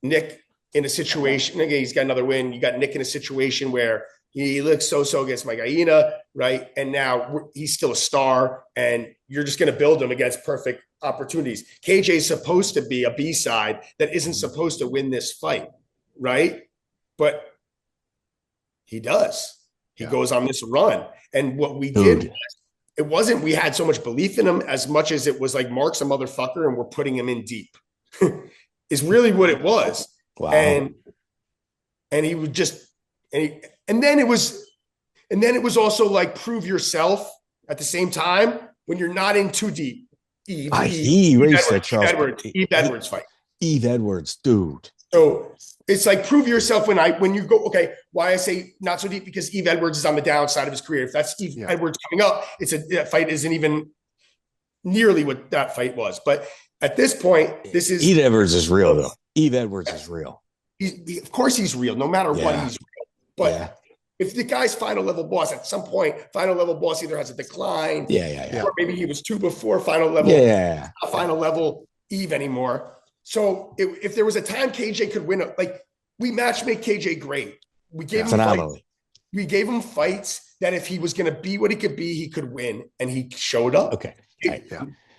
Nick in a situation, again, he's got another win. You got Nick in a situation where He looks so against Mike Aina, right? And now he's still a star, and you're just going to build him against perfect opportunities. KJ is supposed to be a B-side that isn't supposed to win this fight, right? But he does. He goes on this run. And what we did, it wasn't we had so much belief in him as much as it was like Mark's a motherfucker and we're putting him in deep is really what it was. Wow. And he would just, and then it was also like prove yourself at the same time when you're not in too deep. Eve Edwards fight. Eve Edwards, dude. So it's like prove yourself when you go, okay, why I say not so deep, because Eve Edwards is on the downside of his career. If that's Eve Edwards coming up, that fight isn't even nearly what that fight was. But at this point, this is Eve Edwards is real though. Eve Edwards is real. Of course he's real, no matter what, he's real. But if the guy's final level boss, at some point, final level boss either has a decline, or maybe he was 2 before final level, not final level Eve anymore. So if there was a time KJ could win, like we matchmake KJ great. We gave him fights. We gave him fights that if he was going to be what he could be, he could win, and he showed up. Okay.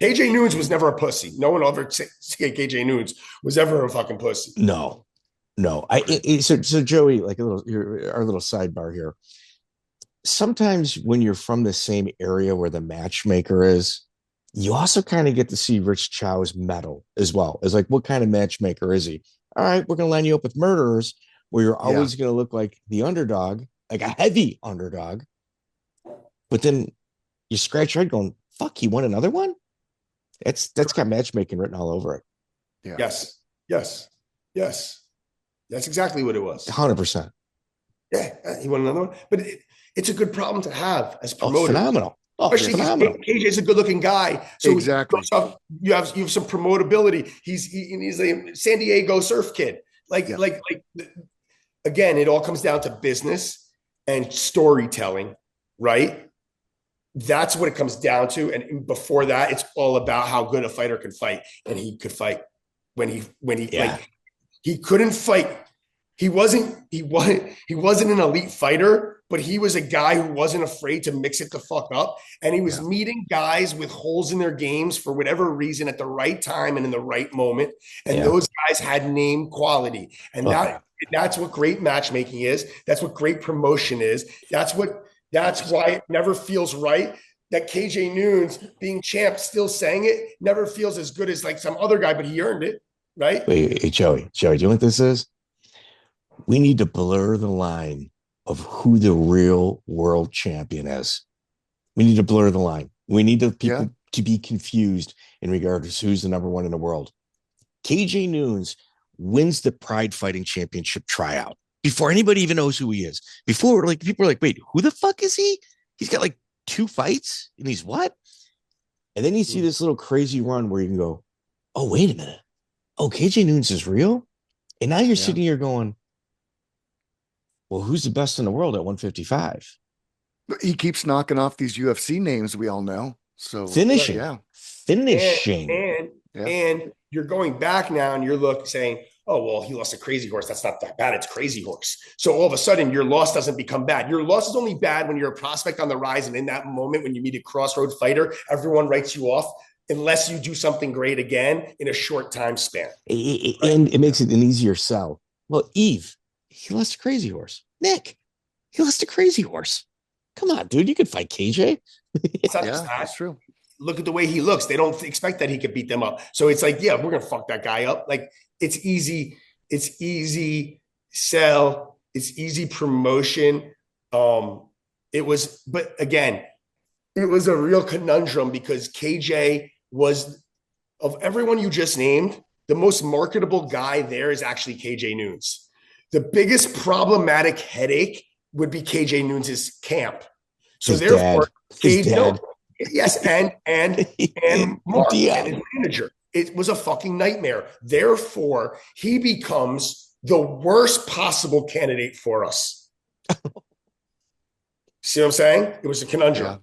KJ Noons was never a pussy. No one ever said KJ Noons was ever a fucking pussy. No. So Joey, like our little sidebar here. Sometimes when you're from the same area where the matchmaker is, you also kind of get to see Rich Chou's mettle as well. It's like, what kind of matchmaker is he? All right, we're going to line you up with murderers where you're always going to look like the underdog, like a heavy underdog. But then you scratch your head going, fuck, he won another one? That's got matchmaking written all over it. Yeah. Yes. That's exactly what it was. 100%. Yeah, he won another one. But it's a good problem to have as promoter. Phenomenal. Especially phenomenal. KJ's a good-looking guy, so exactly. You have some promotability. He's a San Diego surf kid. Like again, it all comes down to business and storytelling, right? That's what it comes down to. And before that, it's all about how good a fighter can fight, and he could fight when he like he couldn't fight. He wasn't an elite fighter, but he was a guy who wasn't afraid to mix it the fuck up. And he was meeting guys with holes in their games for whatever reason at the right time and in the right moment. And those guys had name quality. And that's what great matchmaking is. That's what great promotion is. That's why it never feels right that KJ Noons being champ, still saying it, never feels as good as like some other guy, but he earned it, right? Wait, Joey, do you know what this is? We need to blur the line of who the real world champion is. We need to blur the line. We need people to be confused in regards to who's the number one in the world. KJ Noons wins the Pride Fighting Championship tryout before anybody even knows who he is. Before, like, people are like, wait, who the fuck is he? He's got like 2 fights and he's what? And then you see this little crazy run where you can go, oh, wait a minute. Oh, KJ Noons is real? And now you're sitting here going, well, who's the best in the world at 155? He keeps knocking off these UFC names we all know. So finishing. And you're going back now and you're saying, oh, well, he lost a Crazy Horse. That's not that bad. It's Crazy Horse. So all of a sudden your loss doesn't become bad. Your loss is only bad when you're a prospect on the rise. And in that moment, when you meet a crossroad fighter, everyone writes you off unless you do something great again in a short time span. And it makes it an easier sell. Well, Eve, he lost a Crazy Horse. Nick, he lost a Crazy Horse. Come on, dude. You could fight KJ. It's not just that. That's true. Look at the way he looks. They don't expect that he could beat them up. So it's like, yeah, we're going to fuck that guy up. Like, it's easy. It's easy sell. It's easy promotion. But again, it was a real conundrum because KJ was, of everyone you just named, the most marketable guy there is actually KJ Noons. The biggest problematic headache would be KJ Noons' camp. So his therefore, dad. Yes, and Mark and his manager. It was a fucking nightmare. Therefore, he becomes the worst possible candidate for us. See what I'm saying? It was a conundrum.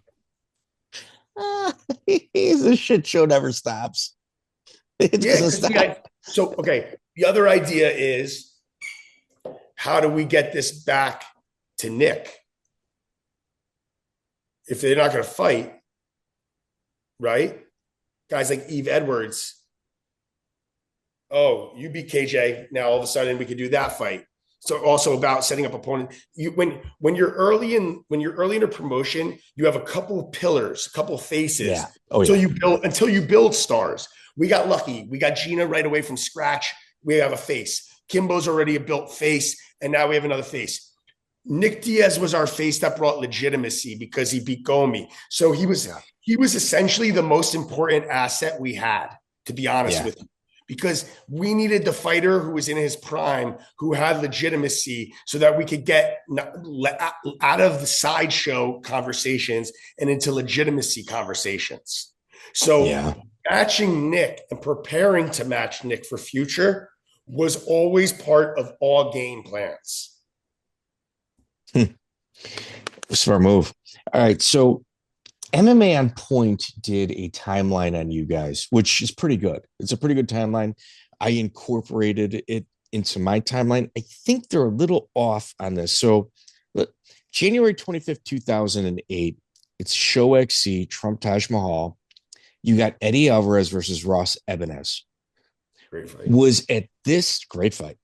The shit show never stops. It doesn't stop. The other idea is, how do we get this back to Nick. If they're not going to fight, right? Guys like Eve Edwards. Oh, you beat KJ. Now all of a sudden we could do that fight. So also about setting up opponent. When you're early in a promotion, you have a couple of pillars, a couple of faces. Yeah. Until you build stars. We got lucky. We got Gina right away from scratch. We have a face. Kimbo's already a built face, and now we have another face. Nick Diaz was our face that brought legitimacy because he beat Gomi. So he was essentially the most important asset we had, to be honest with you. Because we needed the fighter who was in his prime, who had legitimacy, so that we could get out of the sideshow conversations and into legitimacy conversations. So matching Nick and preparing to match Nick for future was always part of all game plans. Smart move. All right. So MMA on Point did a timeline on you guys, which is pretty good. It's a pretty good timeline. I incorporated it into my timeline. I think they're a little off on this. So look, January 25th, 2008, it's ShowXC, Trump Taj Mahal. You got Eddie Alvarez versus Ross Ebenez. Great fight. Was at this great fight.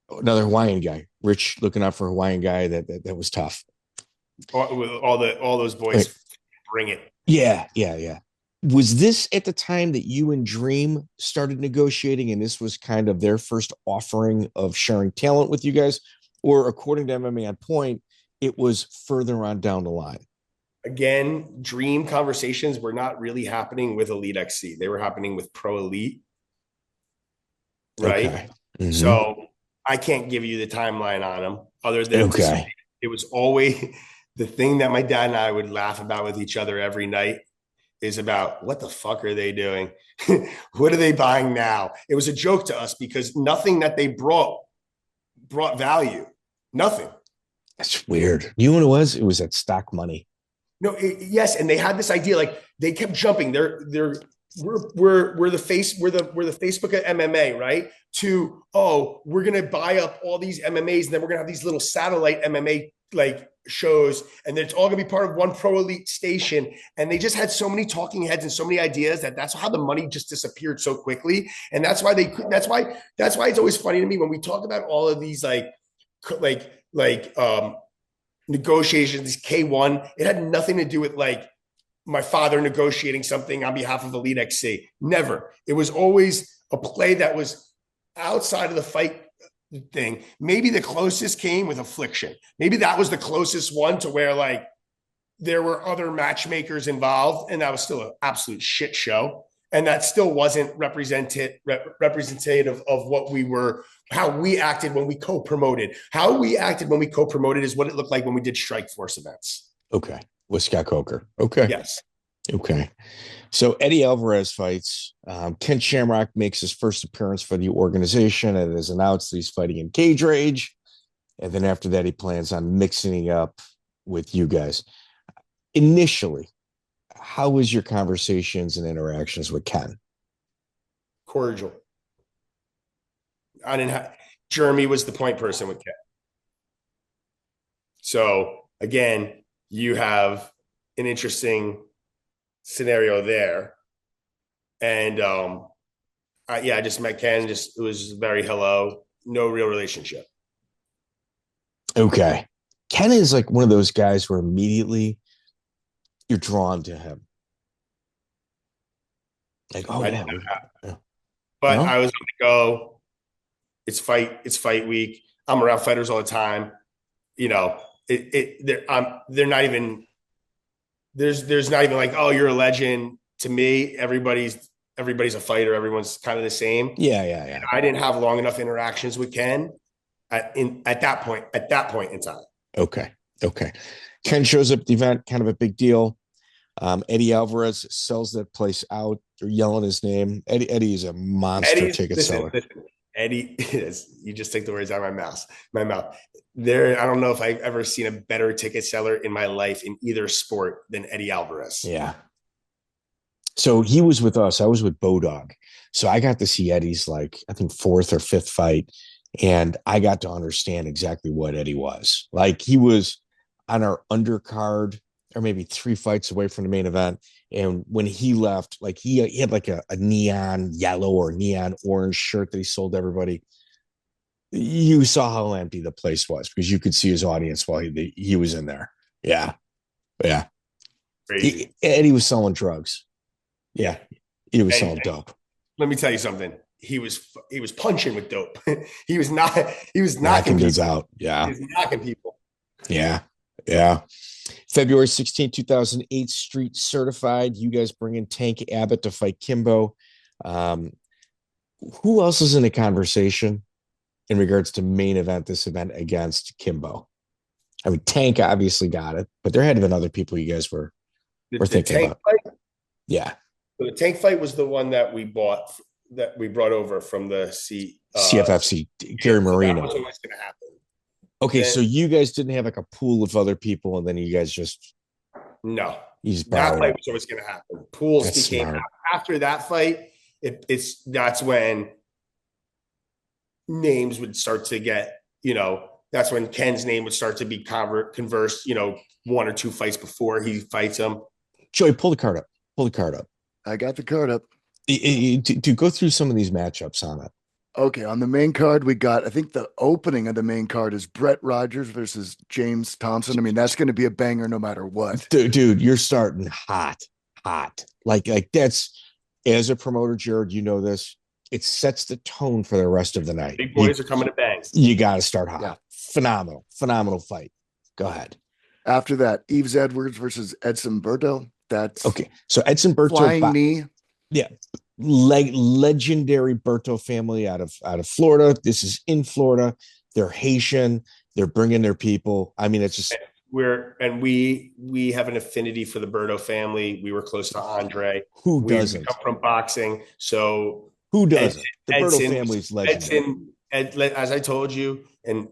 Another Hawaiian guy, Rich looking out for a Hawaiian guy that was tough. All those boys. Right. Bring it. Yeah. Was this at the time that you and Dream started negotiating, and this was kind of their first offering of sharing talent with you guys? Or according to MMA on Point, it was further on down the line? Again, Dream conversations were not really happening with EliteXC. They were happening with Pro Elite. Right? Okay. Mm-hmm. So I can't give you the timeline on them other than it was always the thing that my dad and I would laugh about with each other every night is about what the fuck are they doing? What are they buying now? It was a joke to us because nothing that they brought value. Nothing. That's weird. You know what it was? It was at stock money. No, yes, and they had this idea like they kept jumping. We're the Facebook of MMA, right? We're gonna buy up all these MMAs, and then we're gonna have these little satellite MMA like shows, and it's all gonna be part of one Pro Elite station. And they just had so many talking heads and so many ideas that's how the money just disappeared so quickly. And that's why it's always funny to me when we talk about all of these negotiations, K1. It had nothing to do with like my father negotiating something on behalf of EliteXC. Never. It was always a play that was outside of the fight thing. Maybe the closest came with Affliction. Maybe that was the closest one to where like there were other matchmakers involved, and that was still an absolute shit show. And that still wasn't representative of what we were, how we acted when we co-promoted. How we acted when we co-promoted is what it looked like when we did Strike Force events. Okay. With Scott Coker. Okay. Yes. Okay. So Eddie Alvarez fights. Ken Shamrock makes his first appearance for the organization and is announced that he's fighting in Cage Rage. And then after that, he plans on mixing it up with you guys. Initially, how was your conversations and interactions with Ken? Cordial. Jeremy was the point person with Ken. So again, you have an interesting scenario there. And I just met Ken. It was very hello, no real relationship. Okay. Ken is like one of those guys where immediately you're drawn to him. Like, oh, yeah. But I was going to go. It's fight week. I'm around fighters all the time. You know, they're not even. There's not even like, oh, you're a legend. To me, everybody's a fighter. Everyone's kind of the same. Yeah. And I didn't have long enough interactions with Ken at that point in time. Okay. Ken shows up at the event, kind of a big deal. Eddie Alvarez sells that place out. They're yelling his name. Eddie is a monster ticket seller. Eddie is, you just take the words out of my mouth. I don't know if I've ever seen a better ticket seller in my life in either sport than Eddie Alvarez. Yeah. So he was with us. I was with Bodog. So I got to see Eddie's I think 4th or 5th fight. And I got to understand exactly what Eddie was. Like, he was on our undercard or maybe 3 fights away from the main event. And when he left, like he had like a neon yellow or neon orange shirt that he sold to everybody. You saw how empty the place was because you could see his audience while he was in there. Yeah. Yeah. Eddie was selling drugs. Yeah. He was selling dope. Let me tell you something. He was punching with dope. he was knocking dudes out. Yeah. He was knocking people. Yeah. Yeah. February 16, 2008, Street Certified. You guys bring in Tank Abbott to fight Kimbo. Who else is in the conversation in regards to main event this event against Kimbo? I mean, Tank obviously got it, but there had to have been other people you guys were thinking about. Fight? Yeah. So the Tank fight was the one that we brought over from the CFFC, Gary Marino. That was always going to happen. Okay, so you guys didn't have like a pool of other people, and then you guys just that fight was always going to happen. Pools became after that fight. That's when names would start to get, that's when Ken's name would start to be conversed, 1 or 2 fights before he fights him. Joey, pull the card up. I got the card up. To go through some of these matchups on it. Okay, on the main card, we got, I think the opening of the main card is Brett Rogers versus James Thompson. I mean, that's going to be a banger no matter what. Dude, you're starting hot. Like that's, as a promoter, Jared, you know this. It sets the tone for the rest of the night. Big boys are coming to bang. You got to start hot. Yeah. Phenomenal fight. Go ahead. After that, Yves Edwards versus Edson Berto. That's okay. So Edson Berto, flying knee. Yeah. Legendary Berto family out of Florida. This is in Florida. They're Haitian. They're bringing their people. I mean, it's just we have an affinity for the Berto family. We were close to Andre. Who doesn't? We come from boxing, so who doesn't? The Berto family's legendary. As I told you, and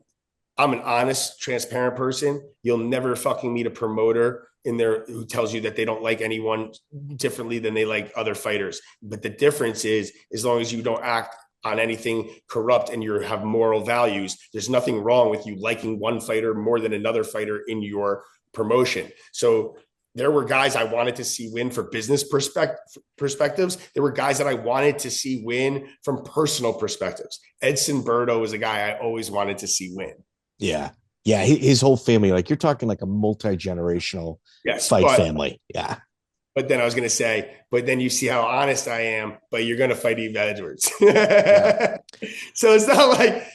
I'm an honest, transparent person. You'll never fucking meet a promoter in there who tells you that they don't like anyone differently than they like other fighters. But the difference is, as long as you don't act on anything corrupt and you have moral values, there's nothing wrong with you liking one fighter more than another fighter in your promotion. So there were guys I wanted to see win for business perspectives. There were guys that I wanted to see win from personal perspectives. Edson Berto was a guy I always wanted to see win. Yeah. Yeah, his whole family, like you're talking like a multi-generational fight family. Yeah. But then I was going to say, but then you see how honest I am, but you're going to fight Yves Edwards. So it's not like,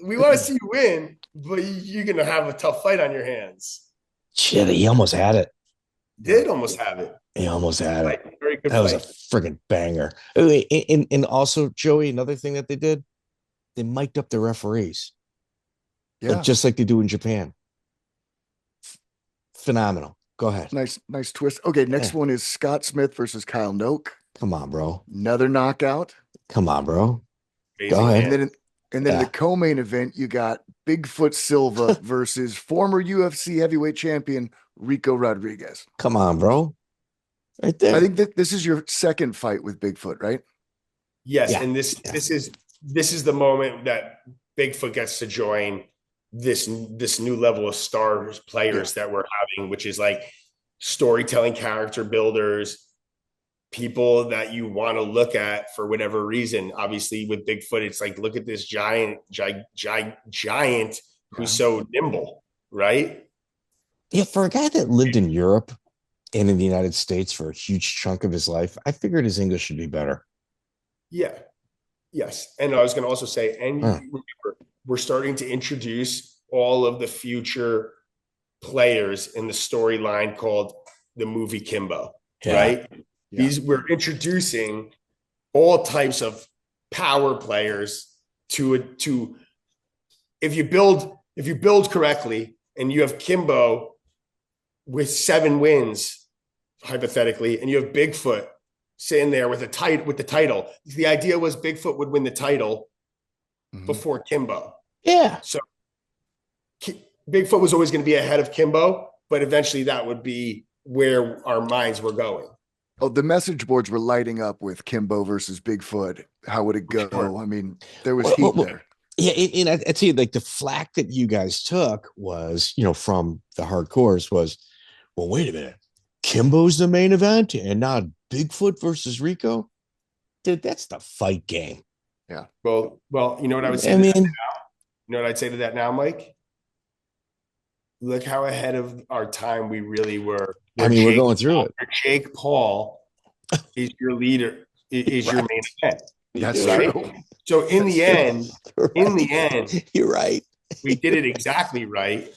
we want to see you win, but you're going to have a tough fight on your hands. Shit, he almost had it. Did almost have it. He almost had it. Very good that fight. Was a friggin' banger. And also, Joey, another thing that they did, they mic'd up the referees. Yeah. Just like they do in Japan. Phenomenal. Go ahead. Nice twist. Okay, next one is Scott Smith versus Kyle Noak. Come on, bro. Another knockout. Come on, bro. Go ahead. And then in the co-main event, you got Bigfoot Silva versus former UFC heavyweight champion Rico Rodriguez. Come on, bro. Right there. I think that this is your second fight with Bigfoot, right? Yes, and this is the moment that Bigfoot gets to join this new level of stars players that we're having, which is like storytelling, character builders, people that you want to look at for whatever reason. Obviously with Bigfoot, it's like, look at this giant who's so nimble, right? Yeah. For a guy that lived in Europe and in the United States for a huge chunk of his life, I figured his English should be better. Yeah. Yes. And I was going to also say, remember, we're starting to introduce all of the future players in the storyline called the movie Kimbo, right? Yeah. We're introducing all types of power players to if you build correctly and you have Kimbo with 7 wins, hypothetically, and you have Bigfoot sitting there with the title. The idea was Bigfoot would win the title before Kimbo. Yeah. So Bigfoot was always going to be ahead of Kimbo, but eventually that would be where our minds were going. Oh, the message boards were lighting up with Kimbo versus Bigfoot. How would it go? Sure. I mean, there was heat there. Yeah, and I tell you, like the flack that you guys took was, from the hardcores was, well, wait a minute, Kimbo's the main event and not Bigfoot versus Rico. Dude, that's the fight game. Yeah. Well, you know what I would say? I To that mean, now? You know what I'd say to that now, Mike? Look how ahead of our time we really were. we're going through it. Jake Paul is your leader, is your Right. main event. That's Right? true. So in the end, you're right. we did it exactly right.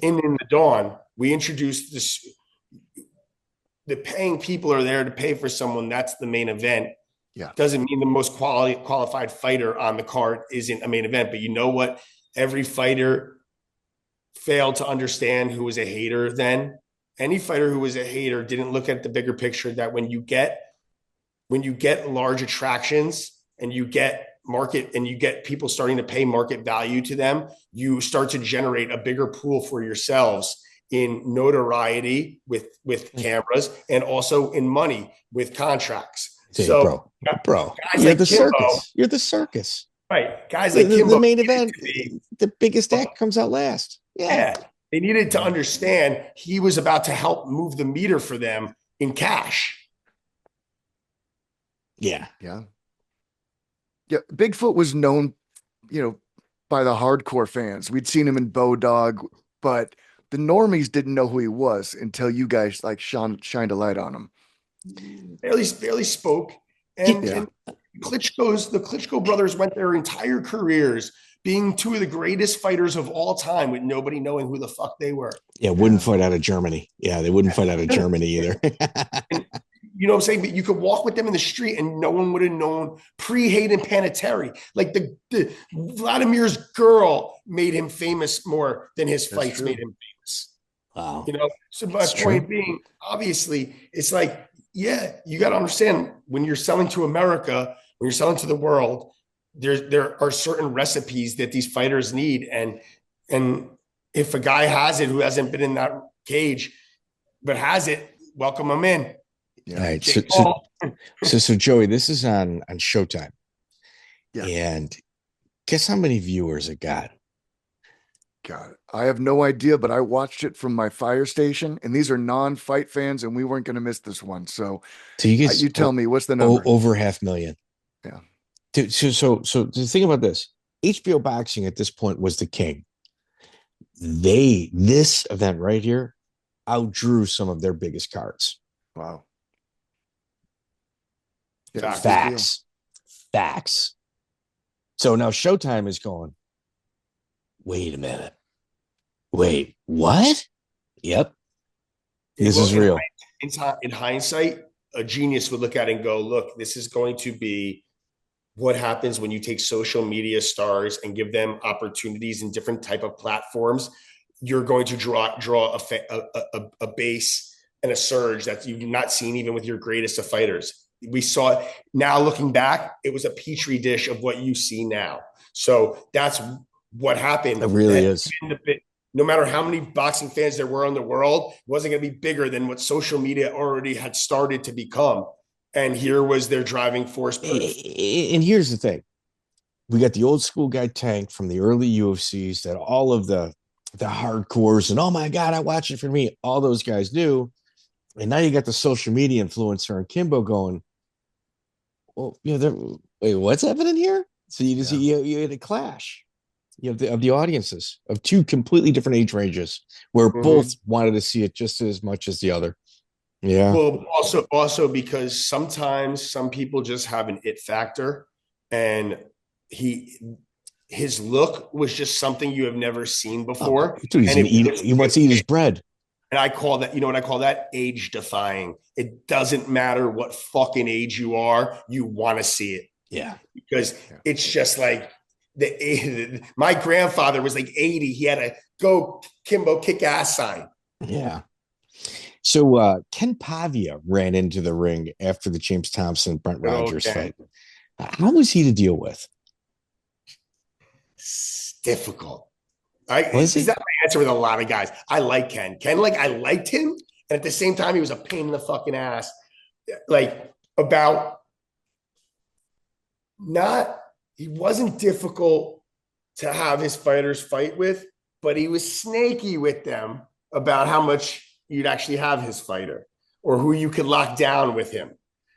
In the dawn, we introduced this. The paying people are there to pay for someone. That's the main event. Yeah. Doesn't mean the most qualified fighter on the card isn't a main event. But you know what? Every fighter failed to understand who was a hater then. Any fighter who was a hater didn't look at the bigger picture that when you get large attractions and you get market and you get people starting to pay market value to them, you start to generate a bigger pool for yourselves in notoriety with cameras and also in money with contracts. Hey, so bro, guys you're like the Kimbo, circus. You're the circus. Right. Guys like Kimbo, the main event, the biggest act comes out last. Yeah. They needed to understand he was about to help move the meter for them in cash. Yeah. Yeah. Yeah. Bigfoot was known, by the hardcore fans. We'd seen him in Bodog, but the normies didn't know who he was until you guys like shined a light on him. Barely spoke. And the Klitschko brothers went their entire careers being two of the greatest fighters of all time with nobody knowing who the fuck they were. Yeah, wouldn't fight out of Germany. Yeah, they wouldn't fight out of Germany either. And, you know what I'm saying? But you could walk with them in the street and no one would have known pre-Hayden Panettiere. Like the Vladimir's girl made him famous more than his fights made him famous. Wow. So my point being, obviously, it's like, yeah, you got to understand when you're selling to America, when you're selling to the world, there are certain recipes that these fighters need. And if a guy has it who hasn't been in that cage, but has it, welcome him in. Yeah. All right. So Joey, this is on Showtime. Yeah. And guess how many viewers it got? God, I have no idea, but I watched it from my fire station, and these are non-fight fans, and we weren't going to miss this one. So you tell me, what's the number? Over 500,000. Yeah. So think about this. HBO Boxing at this point was the king. This event right here outdrew some of their biggest cards. Wow. Yeah, Facts. So now Showtime is going, wait a minute. Wait, what? Yep. This is real. In hindsight, a genius would look at it and go, look, this is going to be what happens when you take social media stars and give them opportunities in different type of platforms. You're going to draw a base and a surge that you've not seen even with your greatest of fighters. We saw it. Now looking back, it was a petri dish of what you see now. So that's what happened. It really is. No matter how many boxing fans there were in the world, it wasn't going to be bigger than what social media already had started to become. And here was their driving force proof. And here's the thing. We got the old school guy Tank from the early UFCs that all of the hardcores and, oh my God, I watch it for me. All those guys do. And now you got the social media influencer and Kimbo going, well, wait, what's happening here? So you had a clash of the audiences of two completely different age ranges where both wanted to see it just as much as the other. Yeah. Well, also because sometimes some people just have an it factor, and his look was just something you have never seen before. Dude, he wants to eat his bread. And I call that, what I call that? Age defying. It doesn't matter what fucking age you are, you want to see it. Yeah. Because it's just like my grandfather was like 80. He had a go Kimbo kick ass sign. Yeah. So Ken Pavia ran into the ring after the James Thompson Brent Rogers fight. How was he to deal with? It's difficult. Is that my answer with a lot of guys? I like Ken. I liked him. And at the same time, he was a pain in the fucking ass. Like about not he wasn't difficult to have his fighters fight with, but he was snaky with them about how much you'd actually have his fighter or who you could lock down with him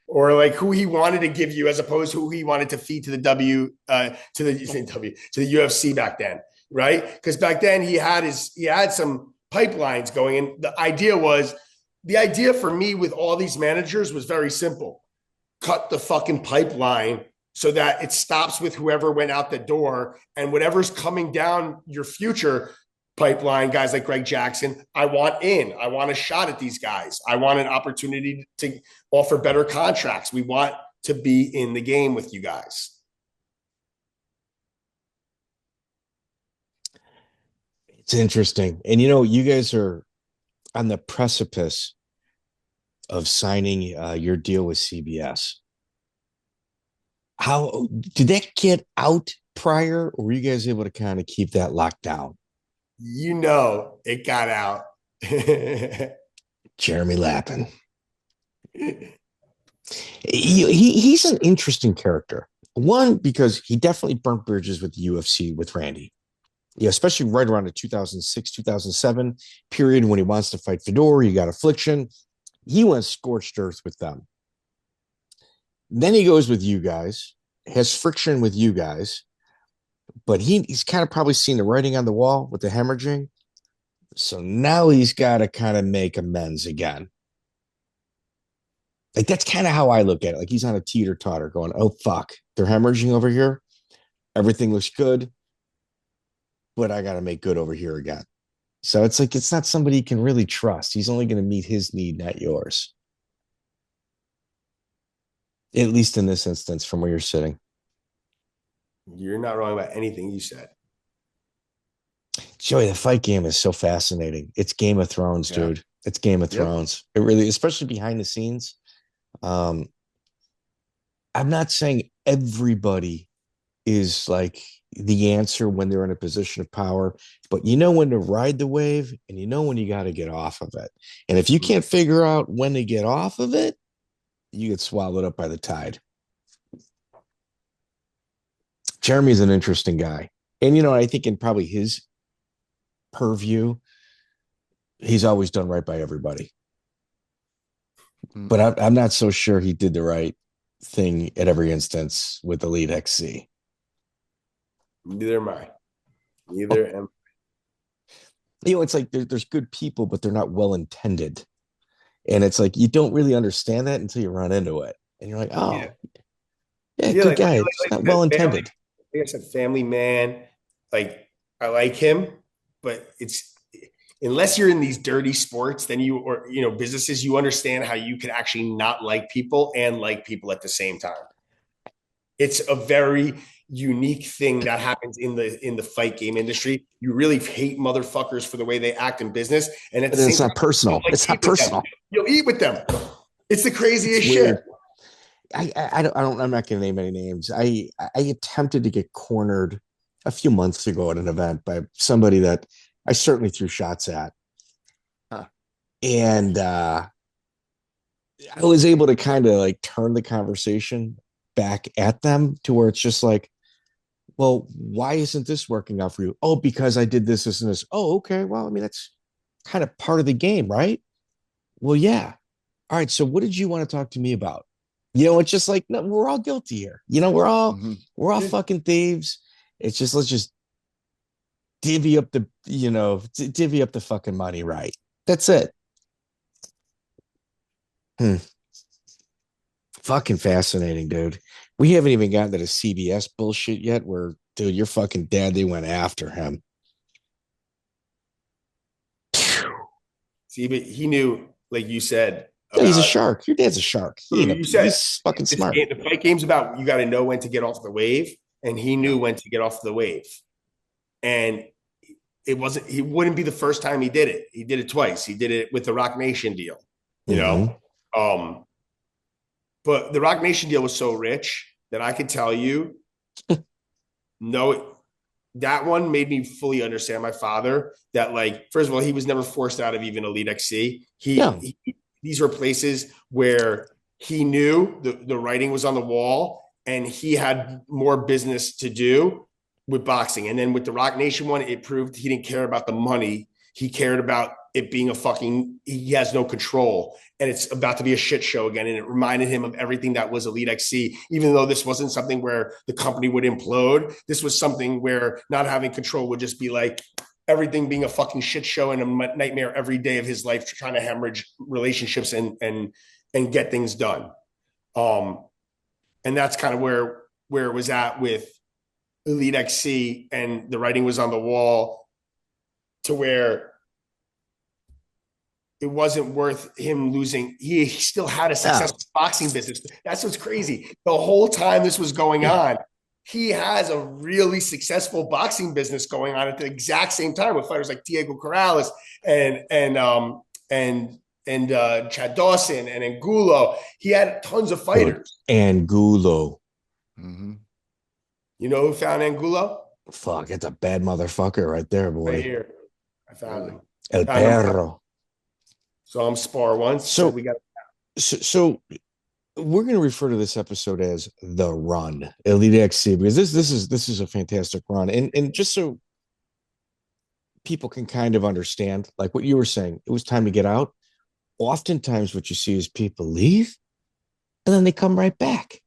or like who he wanted to give you as opposed to who he wanted to feed to the UFC back then. Right. Because back then he had some pipelines going in. The idea for me with all these managers was very simple. Cut the fucking pipeline so that it stops with whoever went out the door and whatever's coming down your future pipeline, guys like Greg Jackson, I want a shot at these guys. I want an opportunity to offer better contracts. We want to be in the game with you guys. It's interesting. And, you guys are on the precipice of signing your deal with CBS. How did that get out prior, or were you guys able to kind of keep that locked down? It got out. Jeremy Lappen. He's an interesting character. One, because he definitely burnt bridges with the UFC with Randy. Yeah, especially right around the 2006, 2007 period when he wants to fight Fedor, you got Affliction. He went scorched earth with them. Then he goes with you guys, has friction with you guys, but he's kind of probably seen the writing on the wall with the hemorrhaging. So now he's got to kind of make amends again. Like, that's kind of how I look at it. Like, he's on a teeter-totter going, oh, fuck, they're hemorrhaging over here. Everything looks good, but I got to make good over here again. So it's like, it's not somebody you can really trust. He's only going to meet his need, not yours. At least in this instance, from where you're sitting. You're not wrong about anything you said. Joey, the fight game is so fascinating. It's Game of Thrones, dude. It's Game of Thrones. It really, especially behind the scenes. I'm not saying everybody is like the answer when they're in a position of power, but you know when to ride the wave and you know when you got to get off of it. And if you can't figure out when to get off of it, you get swallowed up by the tide. Jeremy's an interesting guy. And, I think in probably his purview, he's always done right by everybody. But I'm not so sure he did the right thing at every instance with EliteXC. Neither am I. Neither am I. It's like there's good people, but they're not well-intended. And it's like, you don't really understand that until you run into it. And you're like, oh, yeah good guy. It's not well-intended. Like I said, family man. Like, I like him, but it's unless you're in these dirty sports, then businesses, you understand how you can actually not like people and like people at the same time. It's a very unique thing that happens in the fight game industry. You really hate motherfuckers for the way they act in business, and it's not personal. It's not personal. You'll eat with them. It's the craziest shit. I'm not going to name any names. I attempted to get cornered a few months ago at an event by somebody that I certainly threw shots at. And I was able to kind of like turn the conversation back at them to where it's just like, well, why isn't this working out for you? Oh, because I did this, this, and this. Oh, okay. Well, I mean, that's kind of part of the game, right? Well, yeah. All right. So what did you want to talk to me about? It's just like, no, we're all guilty here. We're all fucking thieves. It's just, let's just divvy up the fucking money, right? That's it. Fucking fascinating, dude. We haven't even gotten to the CBS bullshit yet where, dude, your fucking dad, they went after him. See, but he knew, like you said. Yeah, he's a shark. Your dad's a shark. He's fucking smart. The fight game's about, you got to know when to get off the wave. And he knew when to get off the wave. And he wouldn't be the first time he did it. He did it twice. He did it with the Rock Nation deal, but the Rock Nation deal was so rich that I could tell you, that one made me fully understand my father that, like, first of all, he was never forced out of even EliteXC. These were places where he knew the writing was on the wall and he had more business to do with boxing. And then with the Rock Nation one, it proved he didn't care about the money. He cared about it being he has no control, and it's about to be a shit show again. And it reminded him of everything that was EliteXC, even though this wasn't something where the company would implode. This was something where not having control would just be like everything being a fucking shit show and a nightmare every day of his life, trying to hemorrhage relationships and get things done. And that's kind of where it was at with EliteXC, and the writing was on the wall to where it wasn't worth him losing. He still had a successful boxing business. That's what's crazy. The whole time this was going on, he has a really successful boxing business going on at the exact same time with fighters like Diego Corrales and Chad Dawson and Angulo. He had tons of fighters. Angulo. Mm-hmm. You know who found Angulo? Fuck, it's a bad motherfucker right there, boy. Right here. I found him. El Perro. So I'm spar once. So we got. So we're going to refer to this episode as the run, EliteXC, because this is a fantastic run, and just so people can kind of understand, like what you were saying, it was time to get out. Oftentimes, what you see is people leave, and then they come right back.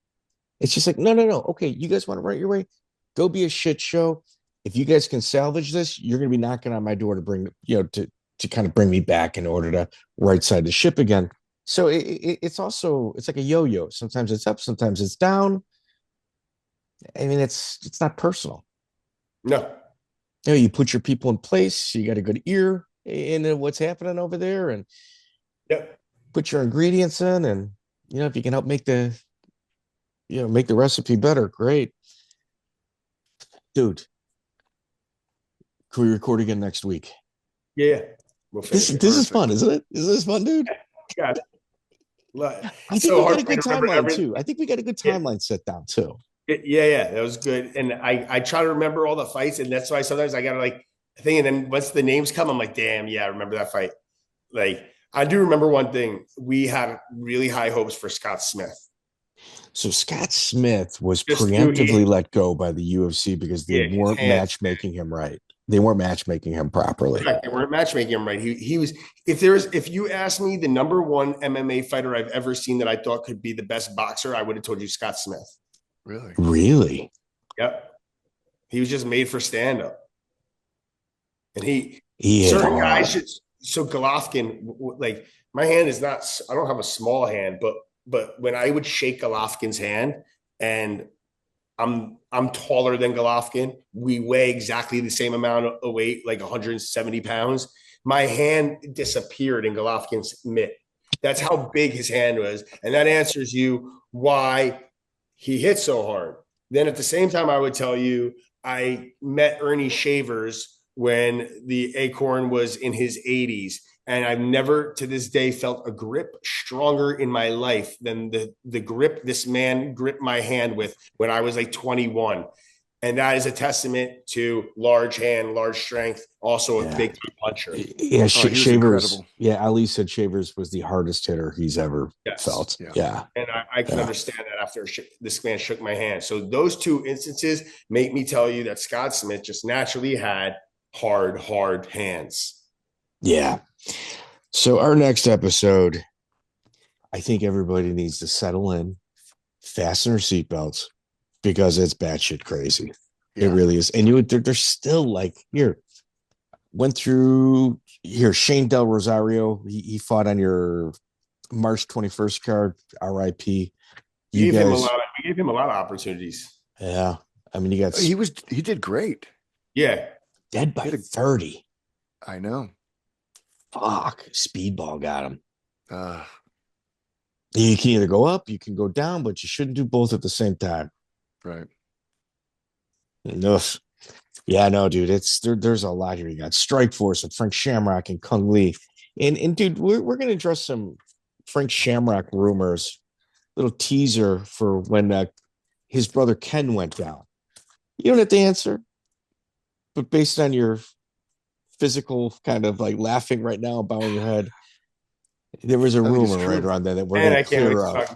It's just like, no. Okay, you guys want to run your way? Go be a shit show. If you guys can salvage this, you're going to be knocking on my door to bring, to kind of bring me back in order to right side the ship again. So it's like a yo-yo. Sometimes it's up, sometimes it's down. I mean, it's not personal. No. You put your people in place. You got a good ear in what's happening over there, and put your ingredients in, and if you can help make the recipe better, great. Dude, can we record again next week? Yeah. This is fun, isn't it? Is this fun, dude? God. I think we got a good timeline too. I think we got a good timeline set down too. Yeah, that was good. And I try to remember all the fights, and that's why sometimes I gotta think, and then once the names come, I'm like, damn, yeah, I remember that fight. Like, I do remember one thing. We had really high hopes for Scott Smith. So Scott Smith was preemptively let go by the UFC because they weren't matchmaking him right. They weren't matchmaking him properly. Correct. They weren't matchmaking him right. He was. If you asked me the number one MMA fighter I've ever seen that I thought could be the best boxer, I would have told you Scott Smith. Really? Yep. He was just made for stand up, and certain guys. So Golovkin, like, my hand is not. I don't have a small hand, but when I would shake Golovkin's hand, and I'm taller than Golovkin. We weigh exactly the same amount of weight, like 170 pounds. My hand disappeared in Golovkin's mitt. That's how big his hand was. And that answers you why he hit so hard. Then at the same time, I would tell you, I met Ernie Shavers when the Acorn was in his 80s. And I've never to this day felt a grip stronger in my life than the grip this man gripped my hand with when I was like 21. And that is a testament to large hand, large strength, also a big puncher. Yeah, Shavers. Yeah, Ali said Shavers was the hardest hitter he's ever felt. Yeah. And I can understand that after this man shook my hand. So those two instances make me tell you that Scott Smith just naturally had hard hands. Yeah. So our next episode, I think everybody needs to settle in, fasten their seatbelts, because it's batshit crazy. Yeah. It really is. And they're still like, went through Shane Del Rosario. He fought on your March 21st card, RIP. We gave him a lot of opportunities. Yeah. I mean, he did great. Yeah. Dead by 30. I know. Fuck, speedball got him. You can either go up, you can go down, but you shouldn't do both at the same time. Right. Enough. Yeah, no, dude. There's a lot here. You got Strikeforce with Frank Shamrock and Kung Lee. And dude, we're gonna address some Frank Shamrock rumors. Little teaser for when his brother Ken went down. You don't have to answer, but based on your physical kind of like laughing right now, bowing your head, there was a rumor right around there that we're going to clear up.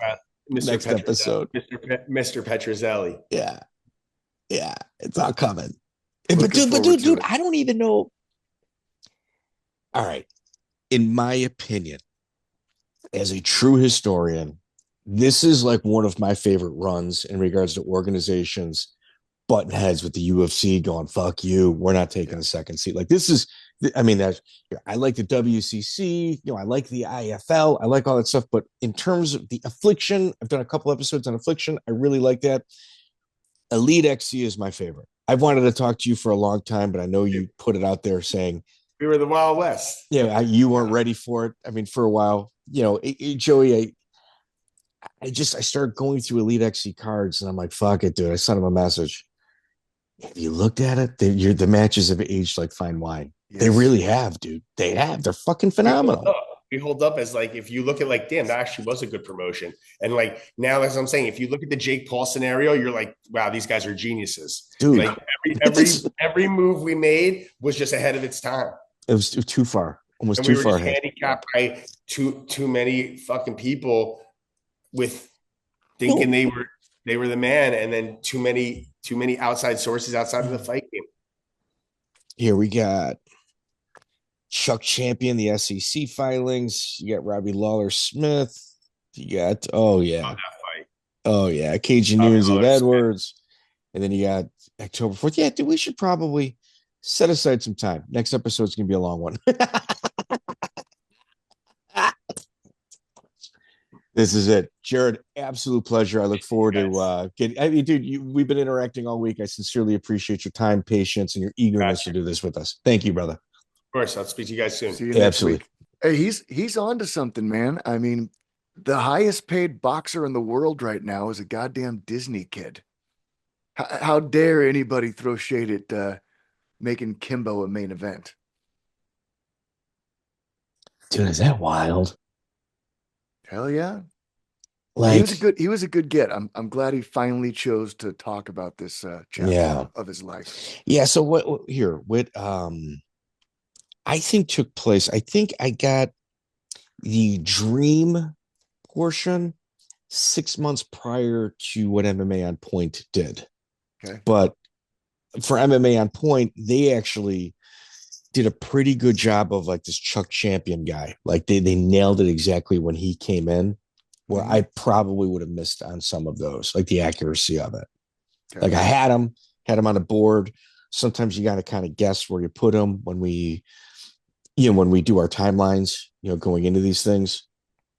next episode. Mr. Petrozelli. Yeah. Yeah. It's all coming. But dude, I don't even know. All right. In my opinion, as a true historian, this is like one of my favorite runs in regards to organizations button heads with the UFC going, fuck you, we're not taking a second seat. Like this is, I mean, I like the WCC, I like the IFL, I like all that stuff. But in terms of the Affliction, I've done a couple episodes on Affliction. I really like that. EliteXC is my favorite. I've wanted to talk to you for a long time, but I know you put it out there saying we were the Wild West. Yeah, you weren't ready for it. I mean, for a while, Joey, I started going through EliteXC cards, and I'm like, fuck it, dude. I sent him a message. Have you looked at it? The matches have aged like fine wine. Yes. They really have, dude. They have. They're fucking phenomenal. We hold up as like, if you look at like, damn, that actually was a good promotion. And like now, as I'm saying, if you look at the Jake Paul scenario, you're like, wow, these guys are geniuses, dude. Like every move we made was just ahead of its time. It was too far, almost too far ahead. Handicapped by too many fucking people with thinking they were the man, and then too many outside sources outside of the fight game. Here we got Chuck Champion, the SEC filings. You got Robbie Lawler Smith. You got that fight. Cajun Nunes of Edwards, and then you got October 4th. Yeah, dude, we should probably set aside some time. Next episode's gonna be a long one. This is it, Jared. Absolute pleasure. I look forward to getting. I mean, dude, we've been interacting all week. I sincerely appreciate your time, patience, and your eagerness to do this with us. Thank you, brother. Of course, I'll speak to you guys soon. See you next week. Hey, he's on to something, man. I mean, the highest paid boxer in the world right now is a goddamn Disney kid. How dare anybody throw shade at making Kimbo a main event? Dude, is that wild? Hell yeah. Like, he was a good get. I'm glad he finally chose to talk about this chapter of his life. Yeah. So what I think took place, I think I got the dream portion 6 months prior to what MMA on Point did. Okay. But for MMA on Point, they actually did a pretty good job of like this Chuck Champion guy. Like they nailed it exactly when he came in, where I probably would have missed on some of those, like the accuracy of it. Okay. Like I had him on a board. Sometimes you got to kind of guess where you put him when we do our timelines, going into these things.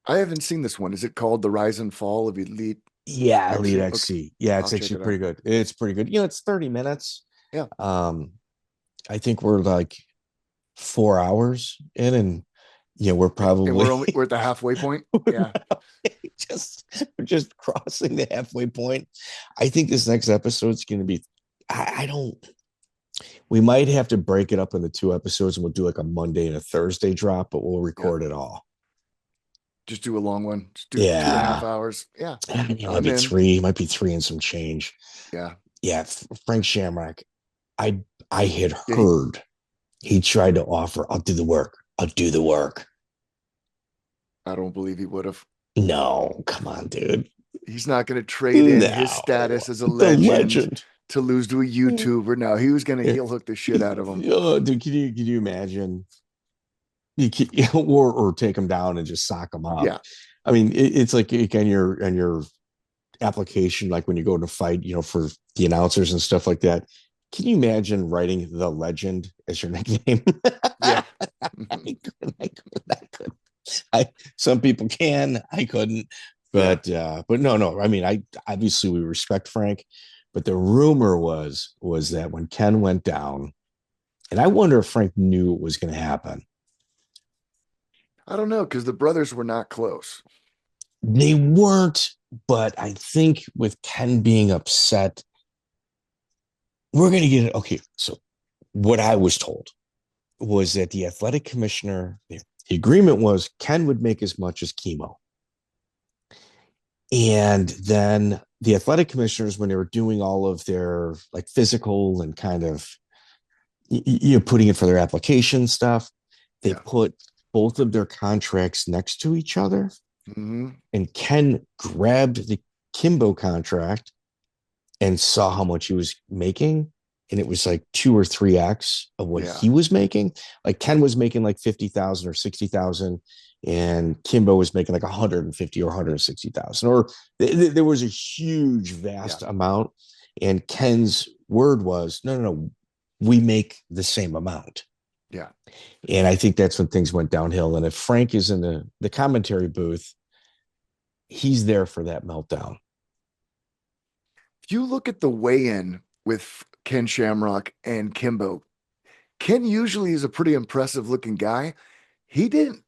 I haven't seen this one. Is it called The Rise and Fall of Elite? Yeah, EliteXC. Okay. Yeah, it's actually pretty good. It's pretty good. It's 30 minutes. Yeah. I think we're like 4 hours in, and we're probably we're at the halfway point. Yeah. We're just crossing the halfway point. I think this next episode is going to be, we might have to break it up into 2 episodes, and we'll do like a Monday and a Thursday drop, but we'll record it all. Just do a long one. Just do 2.5 hours. Yeah. Might be 3 and some change. Yeah. Yeah. Frank Shamrock. I had heard he tried to offer, I'll do the work. I don't believe he would have. No, come on, dude. He's not going to trade in his status as a legend to lose to a YouTuber. No, he was going to heel hook the shit out of him. Oh, dude, can you imagine? Or take him down and just sock him up. Yeah. I mean, it's like on your application, like when you go to fight, for the announcers and stuff like that. Can you imagine writing "The Legend" as your nickname? Yeah. I couldn't. Some people can. I couldn't. But no. I mean, obviously we respect Frank, but the rumor was that when Ken went down, and I wonder if Frank knew it was going to happen. I don't know, because the brothers were not close. They weren't, but I think with Ken being upset, we're going to get it. Okay, so what I was told was that the athletic commissioner, the agreement was Ken would make as much as Chemo. And then the athletic commissioners, when they were doing all of their like physical and kind of putting it for their application stuff, they put both of their contracts next to each other. Mm-hmm. And Ken grabbed the Kimbo contract and saw how much he was making. And it was like 2 or 3x of what Yeah. he was making. Like Ken was making like 50,000 or 60,000, and Kimbo was making like 150 or 160,000. Or there was a huge, vast amount. And Ken's word was, no, we make the same amount. Yeah. And I think that's when things went downhill. And if Frank is in the commentary booth, he's there for that meltdown. If you look at the weigh-in with Ken Shamrock and Kimbo, Ken usually is a pretty impressive looking guy. He didn't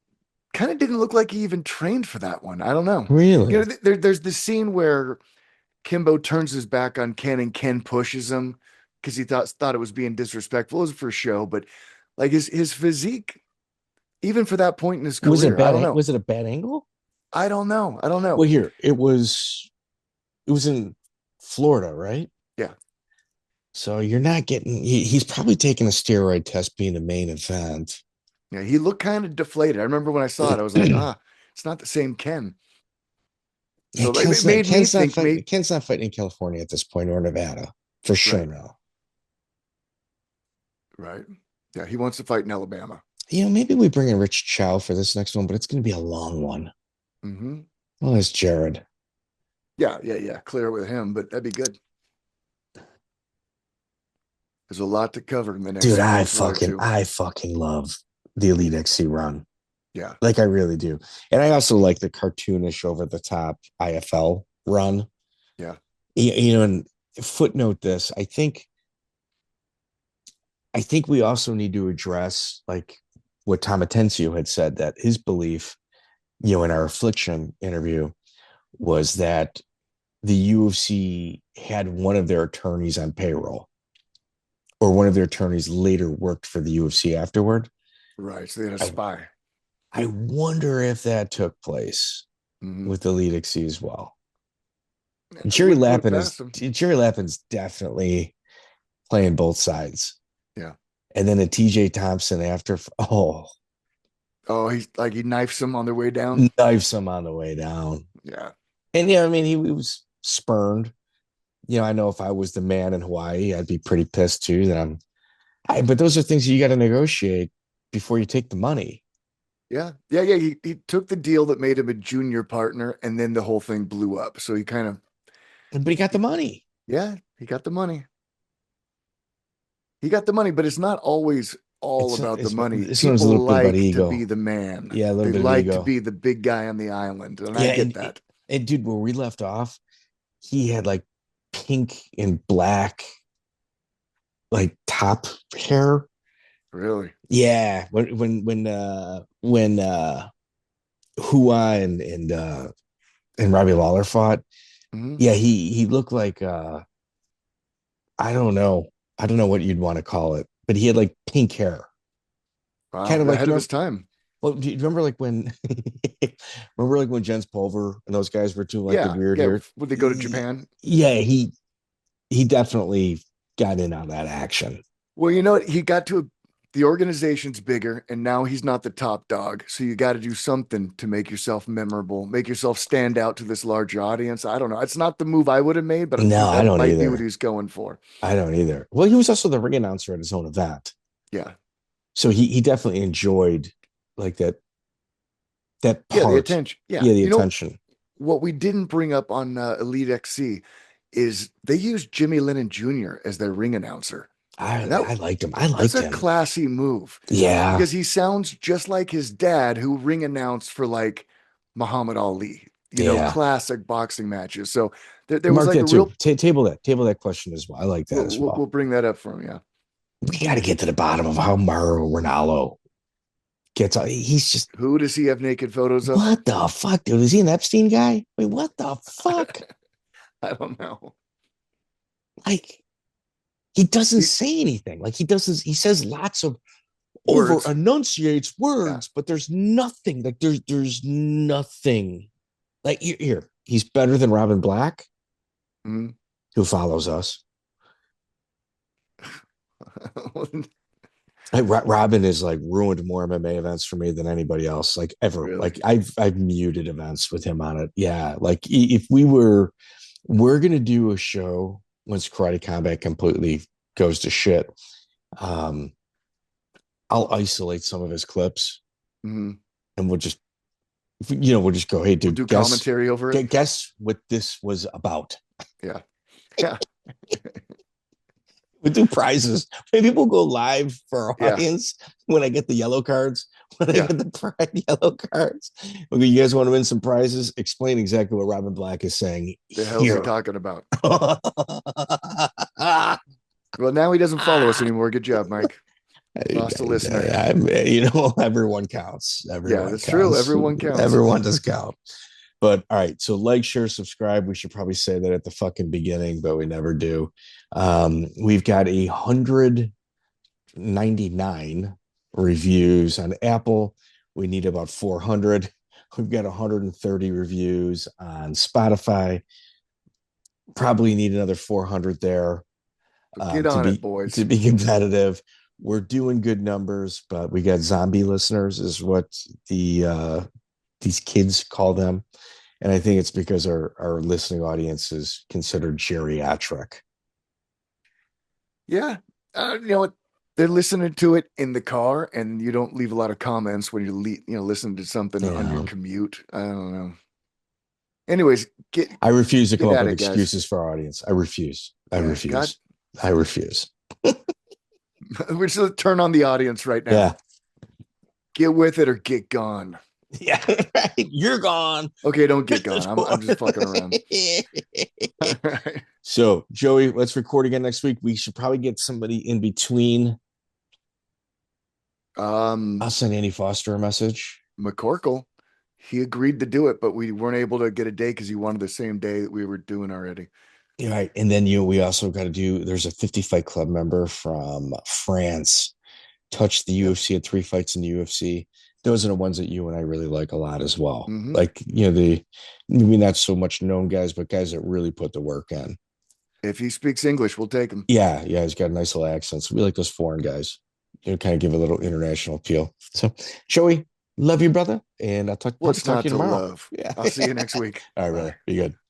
look like he even trained for that one. I don't know. Really? You know, there's this scene where Kimbo turns his back on Ken and Ken pushes him because he thought it was being disrespectful. It was for show, but like his physique, even for that point in his career, I don't know. Was it a bad angle? I don't know. Well, here it was in Florida, right? Yeah. So you're not getting. He's probably taking a steroid test being the main event. Yeah, he looked kind of deflated. I remember when I saw it, I was like, it's not the same Ken. Yeah, So it made me think maybe Ken's not fighting in California at this point, or Nevada for sure. Right. No. Right. Yeah, he wants to fight in Alabama. Maybe we bring in Rich Chou for this next one, but it's going to be a long one. Mm-hmm. Well, there's Jared. Yeah. Clear with him, but that'd be good. There's a lot to cover in the next. Dude, I fucking love the EliteXC run. Yeah. Like I really do. And I also like the cartoonish over the top IFL run. Yeah. And footnote this, I think we also need to address like what Tom Atencio had said, that his belief, in our Affliction interview, was that the UFC had one of their attorneys on payroll, or one of their attorneys later worked for the UFC afterward. Right. So they had a spy. I wonder if that took place with EliteXC as well. Jerry Lappen's definitely playing both sides. Yeah. And then a TJay Thompson after. He knifes him on their way down. Yeah. And he was spurned. I know if I was the man in Hawaii, I'd be pretty pissed too but those are things you got to negotiate before you take the money. Yeah. He took the deal that made him a junior partner, and then the whole thing blew up. So he kind of. But he got the money. Yeah, he got the money. But it's not always about the money. People like to be the man. Yeah, a little they bit like of ego. To be the big guy on the island, and I get that. And dude, where we left off, he had like pink and black, like top hair. Really? Yeah. When Hua and Robbie Lawler fought, yeah, he looked like I don't know what you'd want to call it, but he had like pink hair. Wow, kind of like ahead of his time. Well, do you remember like when Jens Pulver and those guys were doing like the weird hair? Would they go to Japan? Yeah, he definitely got in on that action. Well, he got to the organization's bigger, and now he's not the top dog. So you got to do something to make yourself memorable, make yourself stand out to this larger audience. I don't know. It's not the move I would have made, but I don't might be what he's going for. I don't either. Well, he was also the ring announcer at his own event. Yeah. So he definitely enjoyed like that part. Yeah, the attention. Yeah, the attention. What we didn't bring up on EliteXC is they used Jimmy Lennon Jr. as their ring announcer. I liked him. That's a classy move. Yeah. Because he sounds just like his dad, who ring announced for like Muhammad Ali, classic boxing matches. So there was like a real table that question as well. I like that as well. We'll bring that up for him. Yeah. We got to get to the bottom of how Mauro Ranallo gets on. He's just. Who does he have naked photos of? What the fuck, dude? Is he an Epstein guy? Wait, what the fuck? I don't know. Like, he doesn't say anything. Like he says lots of over enunciates words, but there's nothing. Like there's nothing. Like here, he's better than Robin Black, who follows us. Robin has like ruined more MMA events for me than anybody else, like ever. Really? Like I've muted events with him on it. Yeah, like if we're gonna do a show once Karate Combat completely goes to shit. Um, I'll isolate some of his clips, Mhm. and we'll just we'll just go, hey, dude, We'll do commentary over it. Guess what this was about. Yeah. Yeah. We do prizes. Maybe we'll go live for our Yeah. audience when I get the yellow cards. When I Yeah. get the pride yellow cards. Okay, you guys want to win some prizes? Explain exactly what Robin Black is saying. The hell's he here. talking about? Well, now he doesn't follow us anymore. Good job, Mike. Lost a listener. Everyone counts. Everyone that's counts. true. Everyone counts. Everyone does count. But all right, so like, share, subscribe. We should probably say that at the fucking beginning, but we never do. We've got 199 reviews on Apple. We need about 400. We've got 130 reviews on Spotify. Probably need another 400 there. Get on it, boys. To be competitive. We're doing good numbers, but we got zombie listeners, is what these kids call them. And I think it's because our listening audience is considered geriatric. Yeah. You know what? They're listening to it in the car, and you don't leave a lot of comments when you listen to something on your commute. I don't know. Anyways, I refuse to come up with excuses for our audience. I refuse. I refuse. We're just gonna turn on the audience right now. Yeah. Get with it or get gone. Yeah, right. You're gone. Okay, don't get gone. I'm just fucking around. All right. So, Joey, let's record again next week. We should probably get somebody in between us and Andy Foster a message. McCorkle, he agreed to do it, but we weren't able to get a day because he wanted the same day that we were doing already. Right. And then we also got to do, there's a 50 Fight Club member from France, touched the UFC at 3 fights in the UFC. Those are the ones that you and I really like a lot as well. Mm-hmm. Like, the maybe not so much known guys, but guys that really put the work in. If he speaks English, we'll take him. Yeah. He's got a nice little accent. So we like those foreign guys. Kind of give a little international appeal. So, Joey, love you, brother. And I'll talk to you tomorrow. Love? Yeah. I'll see you next week. All right, brother. Be good.